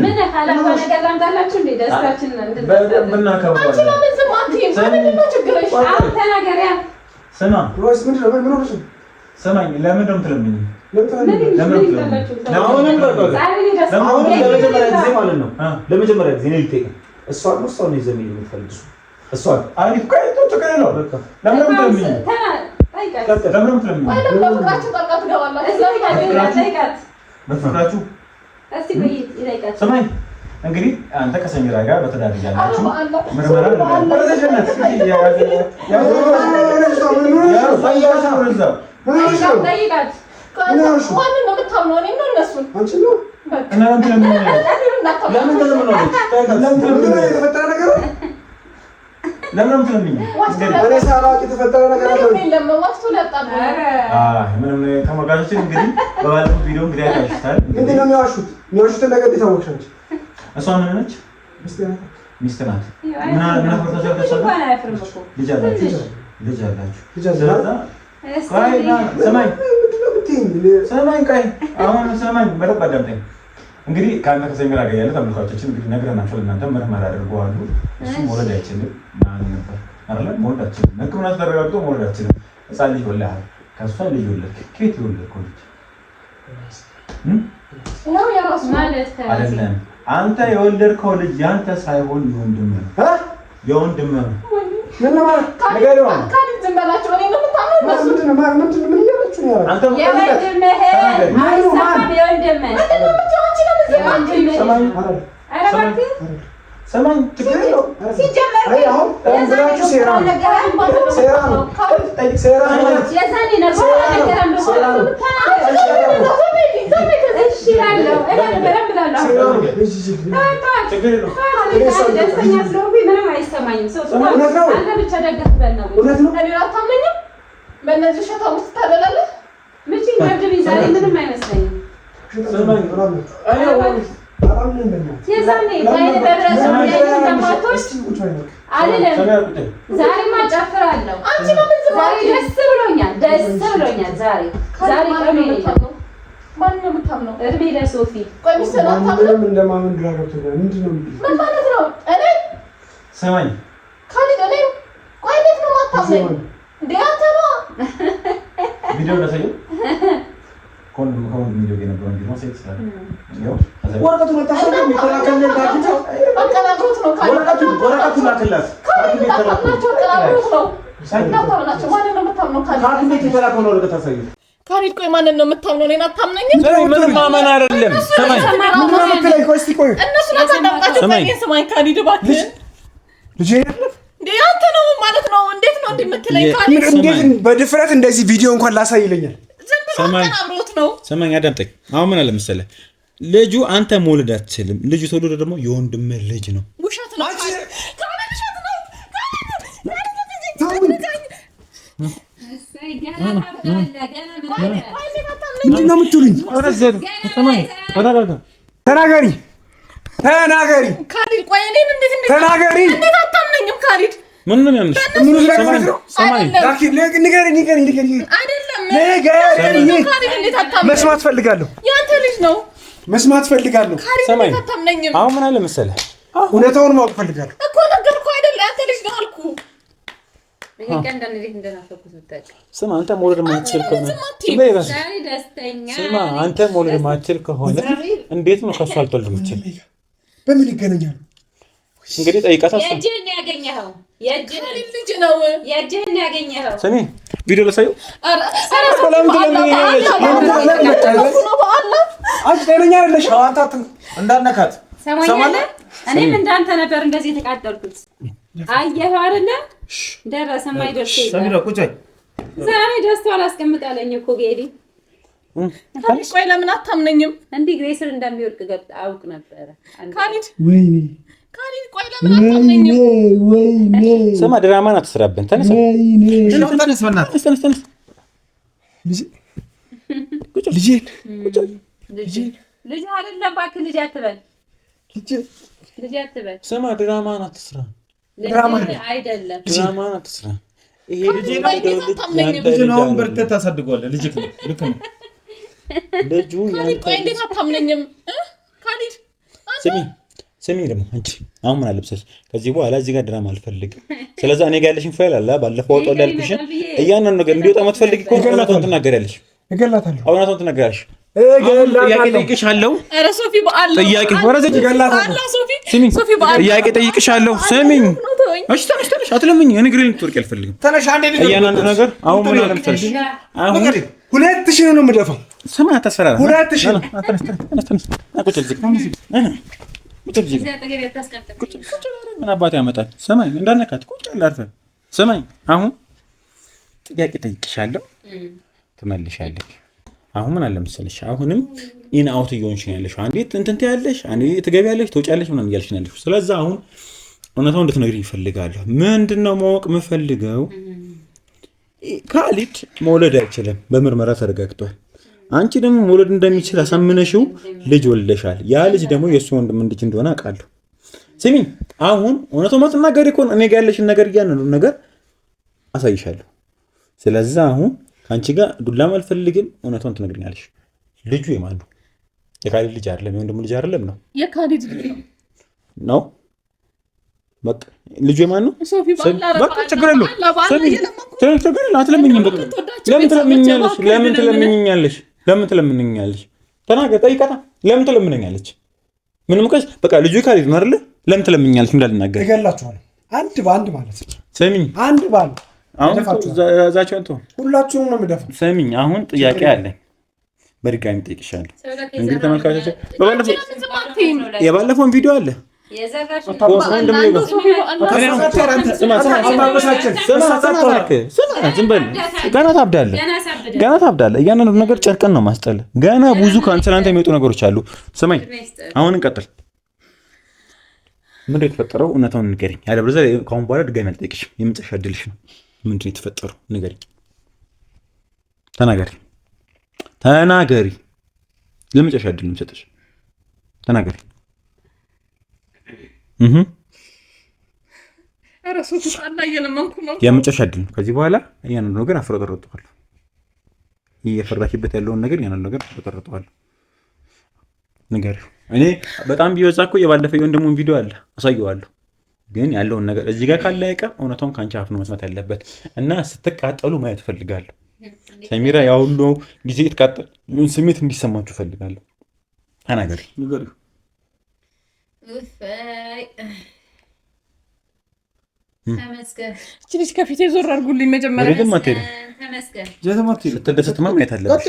ምን ሐላባ ነገር ላምጣላችሁ እንዴ? ደስታችን ስማኝ፣ ለምን ነው የምትለምኝ? ለመጀመሪያ ጊዜ ነው ልትጠይቅ እሷን ነው እሷን ይዘህ የሚል የምትፈልግ እሷን አሪፍ ቆይ ችግር የለውም። ለምን ነው የምትለምኝ? ለምን ነው የምትለምኝ? በፍቅራችሁ ስማኝ፣ እንግዲህ አንተ ከሰሚራ ጋር በትዳር ያላችሁ ምርመራ ለምን ትለምኝ? ተመልካቾች እንግዲህ በባለፈው ቪዲዮ እንግዲህ አይታችሁታል። ምንድን ነው የሚዋሹት? የሚዋሹትን ነገር የታወቅሽ አንቺ። እሷ ምን ነች? ሚስት ናት። ምን አፍርታችሁ ልጅ አላችሁ። ሰማኝ ቆይ አሁን ሰማኝ በደንብ አዳምጠኝ። እንግዲህ ከአንተ ከሰሚራ ጋር ያለ ተመልካቾችን እንግዲህ ነግረናቸው ለእናንተ ምርመራ አድርገዋል። እሱ መውለድ አይችልም ማለት ነበር አይደለ? መውለድ አይችልም። ሕክምና ተረጋግጦ መውለድ አይችልም። ሕፃን ልጅ ወልደሃል። ከእሷ ልጅ ወለድክ። ከየት የወለድከው ልጅ አይደለም። አንተ የወለድከው ልጅ ያንተ ሳይሆን የወንድምህ ነው። የወንድምህ ነው። ምን ማለት ነገር ነው? ዝም በላቸው። እኔ ነው የምታምነው እነሱ ምን እያላችሁ ነው? አንተ ሰማኝ ችግር የለውም። ሲጀመር በእነዚህ ሸታዎች ታደላለህ። ምቺ ወርድ ዛሬ ምንም አይመስለኝም። የዛኔ ላይ ደረሰው ያይተማቶች አይደለም። ዛሬማ ጨፍራለሁ። አንቺ ለምን ዛሬ ደስ ብሎኛል። ዛሬ ቀኑ ነው። ማን ነው የምታምነው? እድሜ ለሶፊ። ቆይ ሚስተር አታምነው? እንደማመን ግራ ገብቶኛል። ምንድን ነው ምን ማለት ነው? እኔ ሰማኝ ካሊድ እኔ ቆይ እንዴት ነው አታምነኝ? እንዴ አንተ ነው ቪዲዮ ለሰየው ኮን ቪዲዮ የነበረው ቪዲዮ ሴት ስላለ ያው ወረቀቱን አታሳየው። የሚከላከልልን ታክቶ አቀናብሮት ነው ወረቀቱን ላክላት። ማንን ነው የምታምነው? ካርድ ቤት የተላከውን ወረቀት አሳየው። ካሊድ ቆይ ማንን ነው የምታምነው? እኔን አታምነኝም? ምንም ማመን አይደለም። ሰማኝ ምንድን ነው የምትለኝ? ቆይ እስኪ ቆይ እነሱን አታዳምጣቸው። ሰማኝ ካሊድ እባክህ ልጄ እንዴ አንተ ነው ማለት ነው። እንዴት ነው እንደምትለኝ ካሊድ? እንዴት በድፍረት እንደዚህ ቪዲዮ እንኳን ላሳይ ይለኛል? ሰማኝ አዳምጠኝ። አሁን ምን አለ መሰለህ ልጁ አንተ መውለድ አትችልም። ልጁ ተወለደ ደግሞ የወንድምህ ልጅ ነው። ውሸት ነው። ምንድን ነው የምትሉኝ? ተናገሪ ካሊድ። ቆይ እኔን እንዴት ተናገሪ። እንዴት አታምነኝም ካሊድ? ምን ነው የሚያምንሽ? መስማት ፈልጋለሁ። ያንተ ልጅ ነው። መስማት ፈልጋለሁ። ሰማኝ። አሁን ምን አለ መሰለህ እውነታውን ማወቅ ፈልጋለሁ እኮ ነገርኩህ አይደል? ያንተ ልጅ ነው አልኩህ። ስማ አንተ መውለድ ማትችል ከሆነ ስማ አንተ መውለድ ማትችል ከሆነ እንዴት ነው ከሱ አልተወልድ የምትችል? በምን ይገናኛሉ? እንግዲህ ጠይቃታ። የእጅህን ያገኘኸው ልጅ ነው። የእጅህን ያገኘኸው ስሚ ቪዲዮ ለሳየው ሰላም ትለኛለች። አንቺ ጤነኛ አይደለሽ። እንዳነካት ሰማኛለህ። እኔም እንዳንተ ነበር እንደዚህ የተቃጠልኩት። አየኸው አይደለ? ደረሰ ማይደርስ ሰሚራ ቁጭ በይ። ዛሬ ደስታው አላስቀምጣለኝ እኮ ጌዲ። ቆይ ለምን አታምነኝም? እንዲህ ግሬስር እንደሚወድቅ ገብታ አውቅ ነበረ። ካሊድ ወይኔ ካሊድ ቆይ ለምን አታምነኝም? ወይኔ ስማ ድራማን አትስራብን። ተነስ ተነስ በእናትህ ተነስ ተነስ። ልጅ አይደለም እባክህ ልጅ አትበል። ልጅ አትበል። ስማ ድራማን አትስራ። አይደለም ድራማን አትስራ። ይሄ ልጅ ነው። አሁን በርተህ ታሳድገዋለህ። ልጅ ነው። ልክ ነው። ልጁ ቆይ እንዴት አታምነኝም? ካሊድ ስሚ ደግሞ አንቺ አሁን ምን አለብሰሽ? ከዚህ በኋላ እዚህ ጋር ድራማ አልፈልግም። ስለዚህ እኔ ጋር ያለሽን ፋይል አለ ባለፈው ወጣው ያልኩሽ እያንዳንዱ ነገር እንዲወጣ የምትፈልጊ ከሆነ እውነቱን ትናገሪያለሽ። እገላታለሁ። እውነቱን ትናገሪያለሽ። ጥያቄ ጠይቅሻለሁ። ኧረ ሶፊ በአላ ጥያቄ ወረዘች እገላታለሁ። ስሚኝ ጥያቄ ጠይቅሻለሁ። ስሚኝ እሺ ተነሽ አትለምኝ። እኔ ግሬን ልትወርቂ አልፈልግም። ተነሽ አንዴ እያንዳንዱ ነገር አሁን ምን አለምሰሽ? አሁን 2000 ነው የምደፋው። ስማ አታስፈራራ። 2000 ተነስ ቁጭ ምን አባት ያመጣል? ሰማይ እንዳነካት ቁጭ አላርፈ ሰማይ አሁን ጥያቄ ጠይቅሻለሁ ትመልሻለሽ። አሁን ምን አለ መሰለሽ አሁንም ኢን አውት እየሆንሽ ነው ያለሽ። አንዴ እንትን ትያለሽ፣ አንዴ ትገቢያለሽ፣ ትወጫለሽ ምናምን እያልሽ ነው ያለሽ። ስለዚህ አሁን እውነታውን እንድትነግሪኝ እፈልጋለሁ። ምንድነው ማወቅ የምፈልገው? ካሊድ መውለድ አይችልም፣ በምርመራ ተረጋግጧል። አንቺ ደግሞ መውለድ እንደሚችል አሳምነሽው ልጅ ወልደሻል። ያ ልጅ ደግሞ የእሱ ወንድም ልጅ እንደሆነ አውቃለሁ። ስሚኝ አሁን እውነቱን ማትናገሪ ከሆነ እኔ ጋር ያለሽን ነገር እያንዳንዱ ነገር አሳይሻለሁ። ስለዚህ አሁን ከአንቺ ጋር ዱላም አልፈልግም። እውነቱን ትነግሪኛለሽ። ልጁ የማን ነው? የካሊድ ልጅ አይደለም፣ የወንድሙ ልጅ አይደለም ነው? የካሊድ ልጅ ነው። በቃ ልጁ የማን ነው? ሶፊ በቃ ችግር የለውም። ችግር የለውም። አትለምኝም። በቃ ለምን ትለምኛለሽ? ለምን ትለምኛለሽ? ለምን ትለምንኛለሽ? ተናገር፣ ጠይቃታ። ለምን ትለምንኛለች? ምንም ከሽ በቃ ልጁ ካሊድ ነው አይደል? ለምን ትለምኛለሽ? እንዳልናገር እገላችኋለሁ። አንድ በአንድ ማለት ነው። ስሚኝ አንድ በአንድ አሁን ዛቻውን ተው። ሁላችሁም ነው የምደፋው። ስሚኝ አሁን ጥያቄ አለኝ። በድጋሚ ጠይቅሻለሁ። እንግዲህ ተመልካቾች የባለፈውን ቪዲዮ አለ ገና ታብዳለህ። እያንዳንዱ ነገር ጨርቅን ነው ማስጠልህ። ገና ብዙ ከአንተ የሚወጡ ነገሮች አሉ። ስማኝ አሁን እንቀጥል። ምንድን ነው የተፈጠረው? እውነታውን ንገሪኝ። ያለበለዚያ ከአሁን በኋላ ድጋሚ አልጠይቅሽም። የመጨረሻ እድልሽ ነው። ምንድን ነው የተፈጠረው? ንገሪኝ። ተናገሪ። ለመጨረሻ እድል ነው የምሰጥሽ። ተናገሪ። የመጨረሻ እድል ነው። ከዚህ በኋላ እያንዳንዱ ነገር አፍረጠረጠዋለሁ። እየፈራሽበት ያለውን ነገር እያንዳንዱ ነገር አፍረጠረጠዋለሁ። ንገሪው። እኔ በጣም ቢወዛ እኮ የባለፈው የወንድሙን ቪዲዮ አለ አሳየዋለሁ። ግን ያለውን ነገር እዚህ ጋር ካለ አይቀር እውነታውን ከአንቺ አፍ ነው መስማት ያለበት እና ስትቃጠሉ ማየት እፈልጋለሁ። ሰሚራ ያ ሁሉ ጊዜ የተቃጠል ስሜት እንዲሰማችሁ እፈልጋለሁ። ተናገሪ። ንገሪው። ተመስገን። እቺ ልጅ ከፊቴ ዞር አድርጉልኝ። መጀመሪያ ስትደሰትማ ማየት አለብሽ።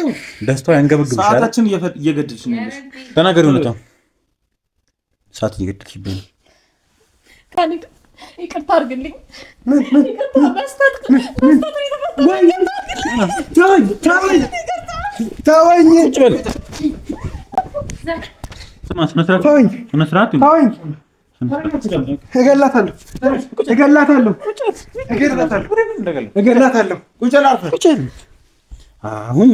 ደስታው ያንገበግብሻል። ሰዓታችን እየገደልሽ ነው ያለሽ። ተናገሪ እውነታውን። ሰዓት እየገደልሽብኝ ነው። ካሊድ ይቅርታ አድርግልኝ። አሁን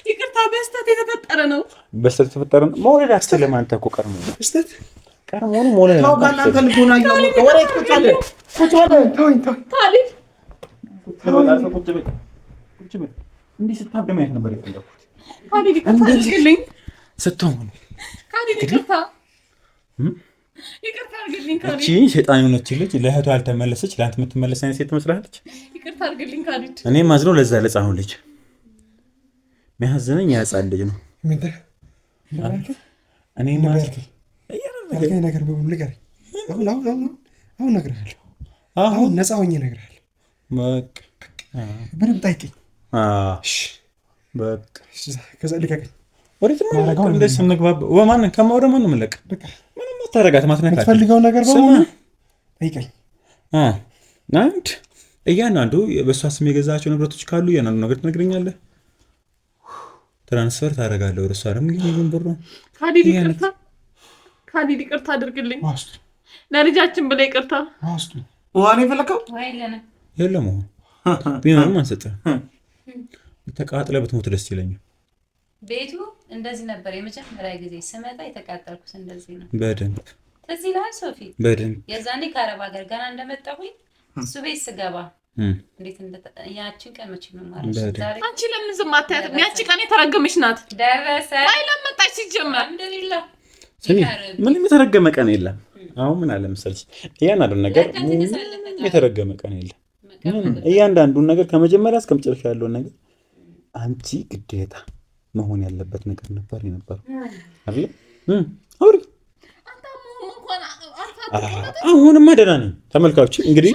ይቅርታ በስተት የተፈጠረ ነው። በስተት የተፈጠረ ነው። መውለድ አትችልም አንተ እኮ ቀድሞ ነው መውለድ ነው። እንዲህ ስታብድ ማየት ነበር የፈለኩት። ይቅርታ አድርግልኝ ካሊድ። እቺ ሸይጣን የሆነች ልጅ ለእህቷ ያልተመለሰች ለአንተ የምትመለስ አይነት ሴት ትመስላለች። ይቅርታ አድርግልኝ ካሊድ። እኔ ማዝነው ለዛ ለጻኑ ልጅ የሚያዝነኝ ያጻን ልጅ ነው። እኔ ያልከኝ ነገር በሙሉ ንገረኝ። አሁን እነግርሃለሁ። አሁን ነፃ ሆኜ እነግርሃለሁ። በቃ ምንም ጠይቀኝ። በቃ ከዛ ልቀቀኝ። ወዴት ነው እንደዚህ ስንግባባ ወማንን ከማውረ ማን ነው የምለቅ? ምንም አታረጋት ማትነካት የምትፈልገውን ነገር በሙሉ ጠይቀኝ። አንድ እያንዳንዱ በእሷ ስም የገዛቸው ንብረቶች ካሉ እያንዳንዱ ነገር ትነግረኛለህ። ትራንስፈር ታደርጋለህ ወደ እሷ። ደግሞ ይሄን ብሩ ካሊድ ይቅርታ አድርግልኝ። ለልጃችን ብለህ ይቅርታ። ውሃ ነው የፈለከው? የለም ቢኖርም አንሰጥም። ተቃጥለህ ብትሞት ደስ ይለኛል። ቤቱ እንደዚህ ነበር የመጀመሪያ ጊዜ ስመጣ የተቃጠልኩት እንደዚህ ነው። በደንብ ትዝ ይልሃል ሶፊ? በደንብ የዛኔ ከአረብ ሀገር ገና እንደመጣሁኝ እሱ ቤት ስገባ እንዴት ያቺን ቀን መቼ ነው ማለት ነው። አንቺ ለምን ዝም አታያትም? ያቺ ቀን የተረገመች ናት። ደረሰ አይ ለመጣች ሲጀመር አልሐምዱሊላህ። ምንም የተረገመ ቀን የለም። አሁን ምን አለ መሰለሽ እያንዳንዱን ነገር የተረገመ ቀን የለም። እያንዳንዱን ነገር ከመጀመሪያ እስከ መጨረሻ ያለውን ነገር አንቺ ግዴታ መሆን ያለበት ነገር ነበር የነበረው አይደል? አውሪ። አሁንማ ደህና ነኝ። ተመልካቾች እንግዲህ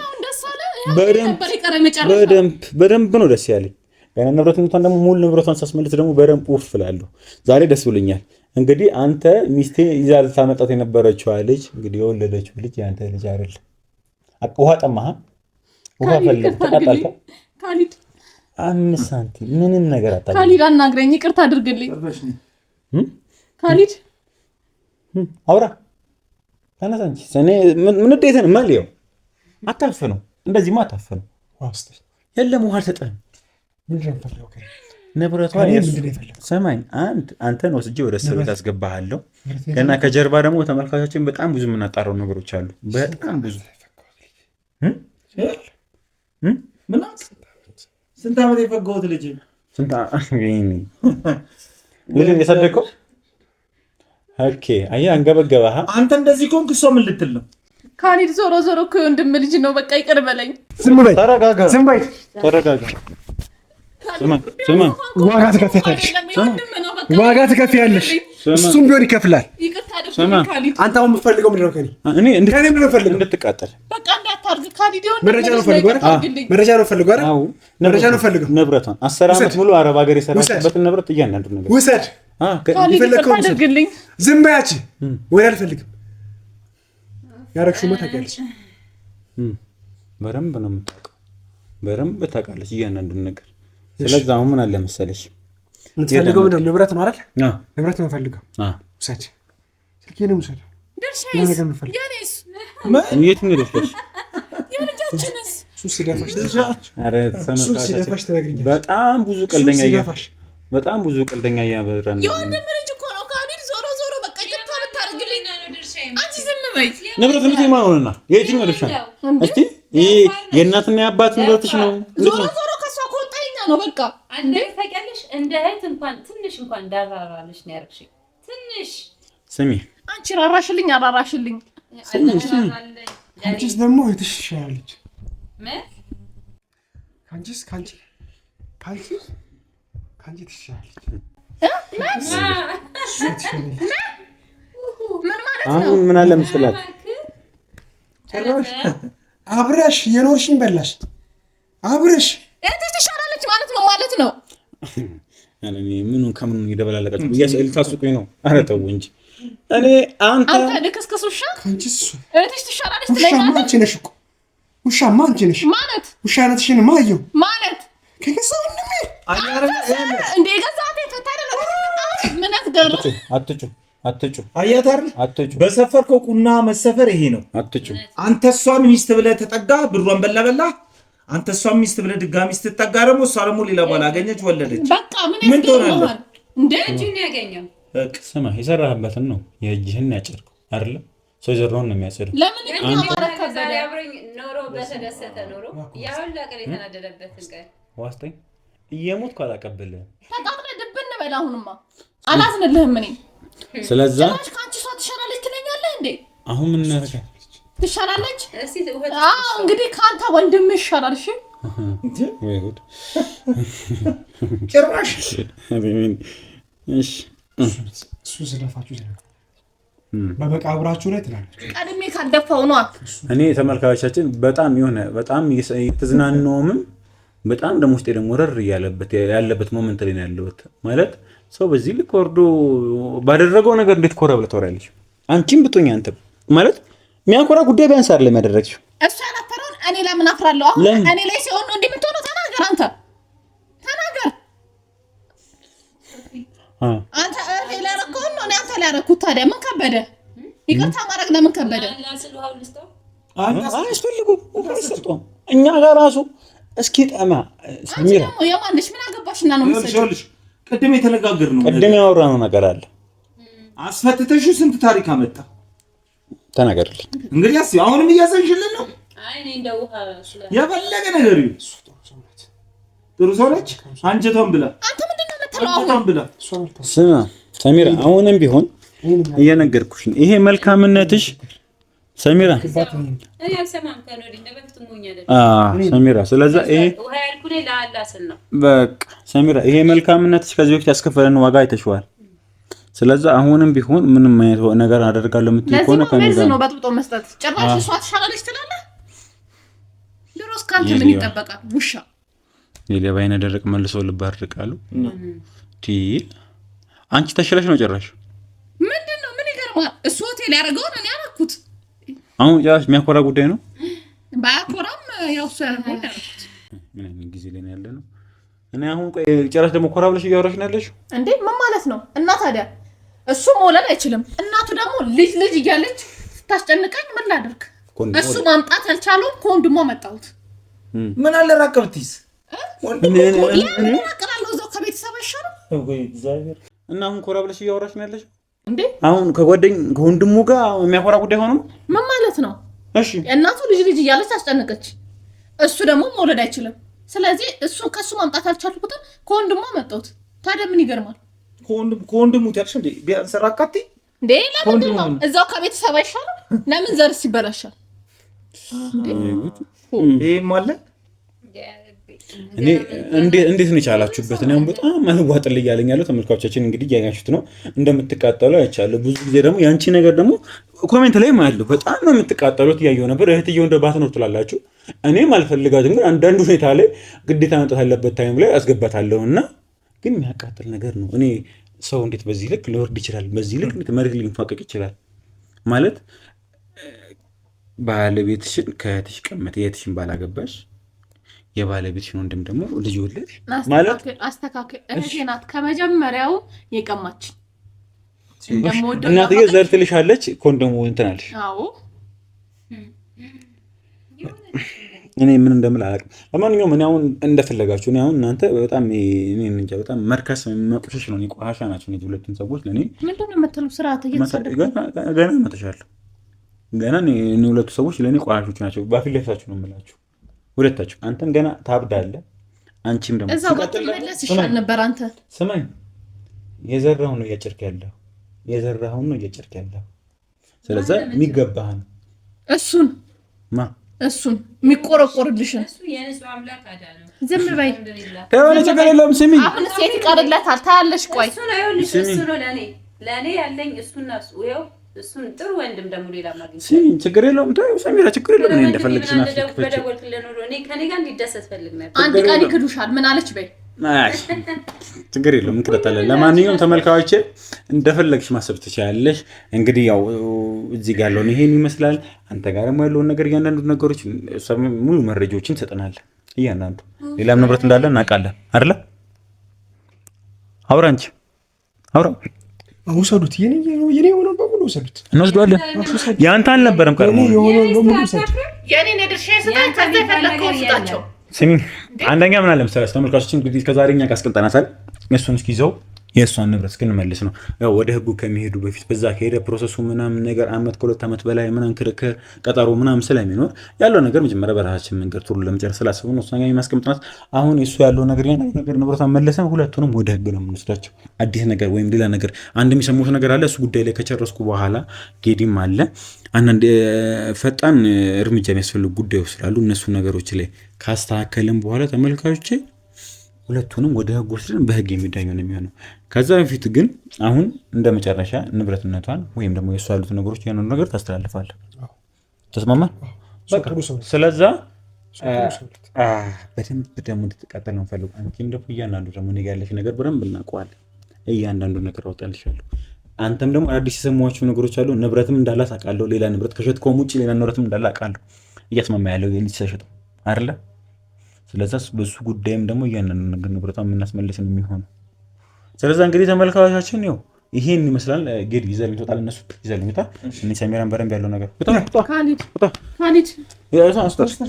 በደንብ ነው ደስ ያለኝ። ገና ንብረቱን ደግሞ ሙሉ ንብረቷን ሳስመልስ ደግሞ በደንብ ውፍ እላለሁ። ዛሬ ደስ ብሎኛል። እንግዲህ አንተ ሚስቴ ይዛ ልታመጣት የነበረችው ልጅ እንግዲህ የወለደችው ልጅ ያንተ ልጅ አይደል? ውሃ ጠማህ? ውሃ ፈለግ ተቃጣልከ? ካሊድ 5 ሳንቲም ምንም ነገር አታውቅም። ካሊድ አናግረኝ፣ ይቅርታ አድርግልኝ። ካሊድ አውራ ተነሳ እንጂ እኔ ምን ደይተን ማልየው አታልፈ ነው እንደዚህማ አታልፈ ነው። የለም ውሃ አልሰጠህም። ንብረቷ ሰማኝ። አንተን ወስጄ ወደ እስር ቤት አስገባሃለሁ። ገና ከጀርባ ደግሞ ተመልካቾችን በጣም ብዙ የምናጣራው ነገሮች አሉ። በጣም ብዙ ስንት ዓመት የፈገሁት ልጅ ልጅ የሰደከው ኦኬ። አየህ አንገበገበህ። አንተ እንደዚህ ከሆንክ እሷ ምን ልትል ነው? ካሊድ ዞሮ ዞሮ እኮ የወንድም ልጅ ነው። በቃ ይቅር በለኝ። ዝም በይ፣ ተረጋጋ። ተረጋጋ። ስማ ዋጋ ትከፍያለሽ። እሱም ቢሆን ይከፍላል። አንተ አሁን የምትፈልገው ምንድን ነው ከእኔ? እኔ እንድትቃጠል በቃ እንዳታርግ ካሊድ። መረጃ ነው ፈልገው አይደል? መረጃ ነው ፈልገው። ንብረቷን 10 ዓመት ሙሉ አረብ ሀገር የሰራችበትን ንብረት እያንዳንዱ ነገር ውሰድ። ይፈልከው አድርግልኝ። ዝም በያች ወይ አልፈልግም። ያረግሽው ታውቂያለሽ። በደንብ ነው የምታውቀው። በደንብ ታውቃለች እያንዳንዱን ነገር። ስለዚህ አሁን ምን አለ መሰለሽ የምትፈልገው ምንድን ነው? ንብረት ነው አይደል? ንብረት ነው የምፈልገው። ውሰድ፣ ስልኬንም ውሰድ። የት ነው የደረስሽ? በጣም ብዙ ቀልደኛ በጣም ብዙ ቀልደኛ እያበራን ነው። ንብረት ልጅ ማን ሆነና የትኛው ድርሻ እስቲ? ይሄ የእናትና የአባት ንብረትሽ ነው። ዞሮ ከሷ ከወጣኛ ነው። በቃ አንዴ ታውቂያለሽ፣ እንደ እህት እንኳን ትንሽ እንኳን ዳራራልሽ ነው ያርክሽ። ትንሽ ስሚ፣ አንቺ ራራሽልኝ አራራሽልኝ። አንቺስ ደግሞ እህትሽ ትሻላለች። ካንቺ ትሻላለች። አሁን ምን አለ መስላት አብረሽ የኖርሽኝ በላሽ። አብረሽ እህትሽ ትሻላለች ማለት ነው። እኔ ምኑን ከምኑን ይደበላለቃችሁ እያሰል ታስቁኝ ነው። ኧረ ተው እንጂ እኔ አንተ ልክስክስ ውሻ ካንቺስ እህትሽ ትሻላለች ትለኛለህ። አንቺ ነሽ እኮ ውሻማ አንቺ ነሽ ማለት ውሻነትሽን ማየው ማለት ከገዛው እንደ ገዛት ተታደለ ምንስ ገር አትጩ አያት አይደል? በሰፈርከው ቁና መሰፈር ይሄ ነው። አትጩ። አንተ እሷን ሚስት ብለህ ተጠጋ፣ ብሯን በላ። አንተ እሷን ሚስት ብለህ ድጋሚ ስትጠጋ ደግሞ እሷ ደግሞ ሌላ ባል አገኘች፣ ወለደች። በቃ ምን ትሆናለህ እንዴ? እጁን ያገኘው ስማ፣ የሰራህበትን ነው የእጅህን ያጨርከው አይደለ? ሰው የዘራውን ነው የሚያጨደው። ለምን አንተ አብረኝ ኖሮ በተደሰተ ኖሮ ያው ለቀለ የተናደደበትን ቀን ዋስጠኝ እየሞትኩ አላቀበልህም። ተቃጥለ ድብን በል። አሁንማ አላዝንልህም እኔ። ስለዛ ካንቺ ሷ ትሻላለች ትለኛለህ እንዴ? አሁን ምን እናደርጋለን? ትሻላለች። እንግዲህ ከአንተ ወንድም ይሻላል። እሺ ወይ ጉድ ጭራሽ እሺ እሱ ስለፋችሁ በመቃብራችሁ ላይ ትላለች። ቀድሜ ካደፋው ነው። እኔ ተመልካቾቻችን በጣም የተዝናናውም በጣም ደግሞ ውስጤ ደግሞ ረር ያለበት ሞመንት ላይ ነው ያለሁት። ማለት ሰው በዚህ ልክ ወርዶ ባደረገው ነገር እንዴት ኮራ ብለህ ታወራለች? አንቺም ብትሆኝ አንተ ማለት የሚያኮራ ጉዳይ ቢያንስ አይደለም ያደረግሽው። እሱ ያላፈረውን እኔ ለምን አፍራለሁ? አሁን እኔ ላይ ሲሆን ነው እንደምትሆነው። ተናገር አንተ ተናገር። አንተ እኔ ላይ ያረከው ነው አንተ ላይ ያረኩት። ታዲያ ምን ከበደ? ይቅርታ ማድረግ ለምን ከበደ? አያስፈልጉም። እኛ ጋር ራሱ እስኪ ጠማ ሰሚራ የማንሽ ምን አገባሽና ነው የምትሰጪው? ቅድም የተነጋገርነው ቅድም ያወራነው ነገር አለ። አስፈትተሽ ስንት ታሪክ አመጣ ተናገርልኝ። እንግዲህ አሁንም እያዘንሽልን ነው። አይ እኔ እንደው የፈለገ ነገር ይሁን ጥሩ ሰው ነች። አንጀቷን ብላ አንተ ምንድነው የምትለው? አንጀቷን ብላ ስማ ሰሚራ፣ አሁንም ቢሆን እየነገርኩሽ ነው። ይሄ መልካምነትሽ ሰሚራ እኔ አልሰማም ከኖዲ እንደበፊት ሞኛለ ሰሚራ። ስለዚህ ይሄ ውሃ ያልኩኔ ለአላስን ነው በቃ ሰሚራ፣ ይሄ መልካምነትሽ ከዚህ በፊት ያስከፈለን ዋጋ አይተሽዋል። ስለዚህ አሁንም ቢሆን ምንም አይነት ነገር አደርጋለሁ የምትይ ከሆነ ከመርዝ ነው በጥብጦ መስጠት። ጭራሽ እሷ ትሻላለች ትላለህ። ድሮስ ካንተ ምን ይጠበቃል? ውሻ የሌባ አይነ ደረቅ መልሶ ልብ አድርቃሉ። አንቺ ተሽለሽ ነው ጭራሽ። ምንድነው? ምን ይገርማል? እሱ ሆቴል ያደረገው ነው ያደረኩት። አሁን ጭራሽ የሚያኮራ ጉዳይ ነው። ባያኮራም ያው እሱ ያደረገው ያደረኩት። ምን አይነት ጊዜ ላይ ያለ ነው? እኔ አሁን ቆይ ጭራሽ ደግሞ ኮራ ብለሽ እያወራሽ ነው ያለሽው እንዴ? ምን ማለት ነው? እና ታዲያ እሱ መውለድ አይችልም። እናቱ ደግሞ ልጅ እያለች ስታስጨንቀኝ ምን ላድርግ? እሱ ማምጣት አልቻለውም። ከወንድሟ መጣሁት። ምን አለ ራቀብቲስ አቀራለሁ እዛው ከቤተሰብ አይሻልም? እና አሁን ኮራ ብለሽ እያወራሽ ነው ያለሽው እንዴ? አሁን ከወንድሙ ጋር የሚያኮራ ጉዳይ ሆኖ ምን ማለት ነው? እሺ እናቱ ልጅ እያለች አስጨነቀች። እሱ ደግሞ መውለድ አይችልም። ስለዚህ እሱ ከሱ ማምጣት አልቻልኩትም። ከወንድሟ መጣሁት። ታዲያ ምን ይገርማል? ከወንድሙ ታልሽ እንዴ? ቢያንስ ራቃቲ እንዴ? ለምን ነው እዛው ከቤተሰብ አይሻልም? ለምን ዘርስ ይበላሻል እንዴ? ይሄ ማለት እኔ እንዴት ነው የቻላችሁበት? እኔ በጣም ማንዋጥል እያለኝ ያለው ተመልካቾቻችን እንግዲህ እያያችሁት ነው እንደምትቃጠሉ አይቻለሁ። ብዙ ጊዜ ደግሞ ያንቺ ነገር ደግሞ ኮሜንት ላይ ማያለሁ በጣም ነው የምትቃጠሉት። እያየሁ ነበር። እህትየው እንደ ባትኖር ትላላችሁ። እኔም አልፈልጋትም፣ ግን አንዳንድ ሁኔታ ላይ ግዴታ መጣት ያለበት ታይም ላይ አስገባታለሁና ግን የሚያቃጥል ነገር ነው። እኔ ሰው እንዴት በዚህ ልክ ሊወርድ ይችላል? በዚህ ልክ እንዴት መሬት ሊንፋቀቅ ይችላል? ማለት ባለቤትሽን ከእህትሽ ቀመት የእህትሽን ባላገባሽ የባለቤትሽን ወንድም ደግሞ ልጅ ወለድ ማለት አስተካክል። እህቴ ናት ከመጀመሪያው የቀማች እንደምወደው እናትዬ ዘር ትልሻለች። ኮንዶሙ እንትን አለሽ። አዎ እኔ ምን እንደምል አላውቅም። ለማንኛውም እኔ አሁን እንደፈለጋችሁ እኔ አሁን እናንተ በጣም እኔ እንጃ በጣም መርከስ መቁሸሽ ነው። እኔ ቆሻሻ ናቸው እነዚህ ሁለቱም ሰዎች ለኔ። ምንድነው የምትሉ? ስርዓት እየተሰደደ ገና መተሻለሁ። ገና እኔ ሁለቱ ሰዎች ለኔ ቆሻሾች ናቸው። ባፊት ለፊታችሁ ነው የምላችሁ ሁለታችሁ። አንተም ገና ታብዳለህ። አንቺም ደግሞ እዛው ባትመለስ ይሻል ነበር። አንተ ስማኝ፣ የዘራሁን ነው እያጨርክ ያለው። የዘራሁን ነው እያጨርክ ያለው። ስለዚህ የሚገባህን እሱን የሚቆረቆርልሽን እሱ የንጹህ አምላክ አዳነው። ዝም በይ። ከሆነ ችግር የለውም። ስሚ አሁን ሴት ይቀርላታል ታያለሽ። ቆይ እሱ ነው ይኸውልሽ፣ እሱ ነው ለኔ ያለኝ እሱና እሱ ይኸው እሱን ጥሩ ወንድም ደግሞ ሌላ ማግኘት ስሚ ችግር የለውም። ታዩ ሰሚራ ችግር የለውም። እኔ እንደፈለግሽ ነው እኔ ከኔ ጋር እንዲደሰት ፈልግ ነበር። አንድ ቀን ይክዱሻል። ምን አለች በይ። ችግር የለውም እንክረታለን። ለማንኛውም ተመልካቾቼ እንደፈለግሽ ማሰብ ትችላለሽ። እንግዲህ ያው እዚህ ጋር ያለውን ይሄን ይመስላል። አንተ ጋር ደግሞ ያለውን ነገር እያንዳንዱ ነገሮች ሙሉ መረጃዎችን ትሰጠናለህ። እያንዳንዱ ሌላም ንብረት እንዳለ እናውቃለን አይደለ? አውራ እንጂ አውራ ውሰዱት። የኔ የሆነው በሙሉ ውሰዱት። እንወስዷለን። ያንተ አልነበረም ቀርሞ የሆነው በሙሉ ውሰዱት። የኔን ድርሻ ስጠኝ። ከዛ ፈለከው ስጣቸው። ስሚ አንደኛ ምን አለ መሰለሽ ተመልካቾችን እንግዲህ ከዛሬ እኛ ጋር አስቀምጠናታል። እሱን እስኪ ይዘው የእሷን ንብረት እስክንመልስ ነው። ያው ወደ ህጉ ከሚሄዱ በፊት በዛ ከሄደ ፕሮሰሱ ምናምን ነገር አመት ከሁለት ዓመት በላይ ምናምን ክርክር ቀጠሮ ምናምን ስለሚኖር ያለው ነገር መጀመሪያ በራሳችን መንገድ ቶሎ ለመጨረስ ስላሰቡ ነው እሷን የሚያስቀምጥናት። አሁን እሱ ያለው ነገር ያን ነገር ንብረቷን መለሰን፣ ሁለቱንም ወደ ህግ ነው የምንወስዳቸው። አዲስ ነገር ወይም ሌላ ነገር አንድ የሚሰሙት ነገር አለ። እሱ ጉዳይ ላይ ከጨረስኩ በኋላ ጌዲም አለ አንዳንድ ፈጣን እርምጃ የሚያስፈልጉ ጉዳዮች ስላሉ እነሱ ነገሮች ላይ ካስተካከልን በኋላ ተመልካቾቼ ሁለቱንም ወደ ህግ ወስደን በህግ የሚዳኙ ነው የሚሆነው። ከዛ በፊት ግን አሁን እንደ መጨረሻ ንብረትነቷን ወይም ደግሞ የእሱ ያሉት ነገሮች ያንን ነገር ታስተላልፋለህ። ተስማማን? ስለዛ በደንብ ደግሞ እንድትቀጠል ነው የምፈልገው። አንቺም ደግሞ እያንዳንዱ ደግሞ እኔ ጋር ያለሽ ነገር በደንብ እናውቀዋለን። እያንዳንዱ ነገር አውጣልሻለሁ። አንተም ደግሞ አዲስ የሰማኋቸው ነገሮች አሉ። ንብረትም እንዳላት አውቃለሁ። ሌላ ንብረት ከሸጥከውም ውጭ ሌላ ንብረትም እንዳለ አውቃለሁ። እያስማማ ያለው የልጅ ተሸጠው አይደለ? ስለዛ በሱ ጉዳይም ደግሞ እያንዳንዱ ነገር ንብረቷን የምናስመልስ ነው የሚሆነው። ስለዛ እንግዲህ ተመልካቾቻችን ነው ይሄን ይመስላል። ጌዲ ይዘልኝ ተጣለ እነሱ ይዘልኝ ተጣ እኔ ሰሜራን በረንብ ያለው ነገር ካሊድ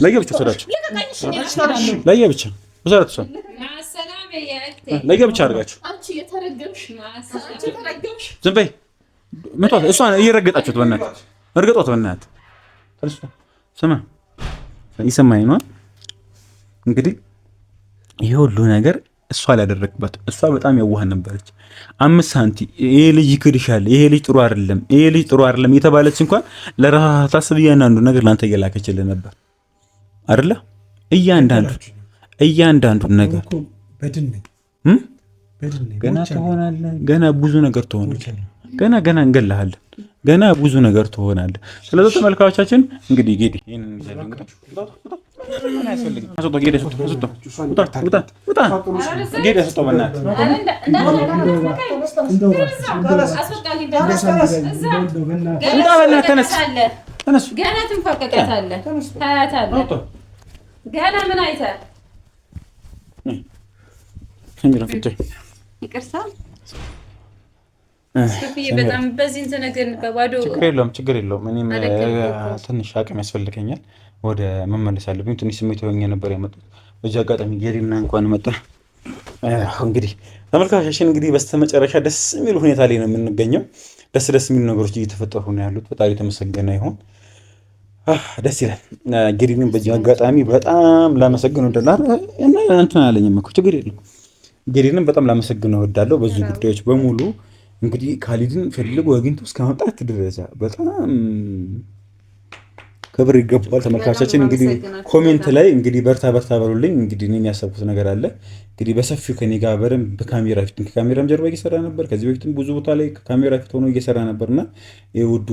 ለየብቻ ሰዳችሁ ለየብቻ ወሰዳችሁ ሰው ለየብቻ አድርጋችሁ አንቺ የተረገምሽ ዝም በይ መቷት። እሷን እየረገጣችሁት በእናትህ እርገጧት በእናትህ ተነስቶ ስማ ይሰማኝ ነው እንግዲህ ይሄ ሁሉ ነገር እሷ አላደረግባት። እሷ በጣም የዋህ ነበረች። 5 ሳንቲም ይሄ ልጅ ይክድሻል፣ ይሄ ልጅ ጥሩ አይደለም፣ ይሄ ልጅ ጥሩ አይደለም የተባለች እንኳን ለራሷ ታስብ እያንዳንዱ ነገር ላንተ እየላከችልህ ነበር አይደለ? እያንዳንዱ ነገር ገና ትሆናለህ፣ ገና ብዙ ነገር ትሆናለህ፣ ገና እንገልሃለን፣ ገና ብዙ ነገር ትሆናለህ። ስለዚህ ተመልካቾቻችን እንግዲህ ጌዲ ይሄንን ገና ትንፈቀቀታለህ፣ ታያታለህ። ገና ምን አይተህ ይቅርታ በጣም በዚህ እንትን ነገር በባዶ ችግር የለውም። እኔም ትንሽ አቅም ያስፈልገኛል። ወደ መመለስ አለብኝ። ትንሽ ስሜት ሆኜ ነበር ያመጣሁት። በዚህ አጋጣሚ ጌዲና እንኳን መጣ። እንግዲህ ተመልካቾቻችን እንግዲህ በስተመጨረሻ ደስ የሚል ሁኔታ ላይ ነው የምንገኘው። ደስ የሚሉ ነገሮች እየተፈጠሩ ነው ያሉት። ፈጣሪ የተመሰገነ ይሁን። ደስ ይላል። ጌዲንም በዚህ አጋጣሚ በጣም ላመሰግነው እንደላር እንትን አለኝም እኮ ችግር የለም። ጌዲንም በጣም ላመሰግነው እወዳለሁ በዚህ ጉዳዮች በሙሉ። እንግዲህ ካሊድን ፈልጎ አግኝቶ እስከ ማምጣት ደረጃ በጣም ክብር ይገባል። ተመልካቾቻችን እንግዲህ ኮሜንት ላይ እንግዲህ በርታ በሉልኝ። እንግዲህ እኔ ያሰብኩት ነገር አለ እንግዲህ በሰፊው ከኔ ጋር በደንብ በካሜራ ፊት ከካሜራም ጀርባ እየሰራ ነበር። ከዚህ በፊትም ብዙ ቦታ ላይ ከካሜራ ፊት ሆኖ እየሰራ ነበርና የውዱ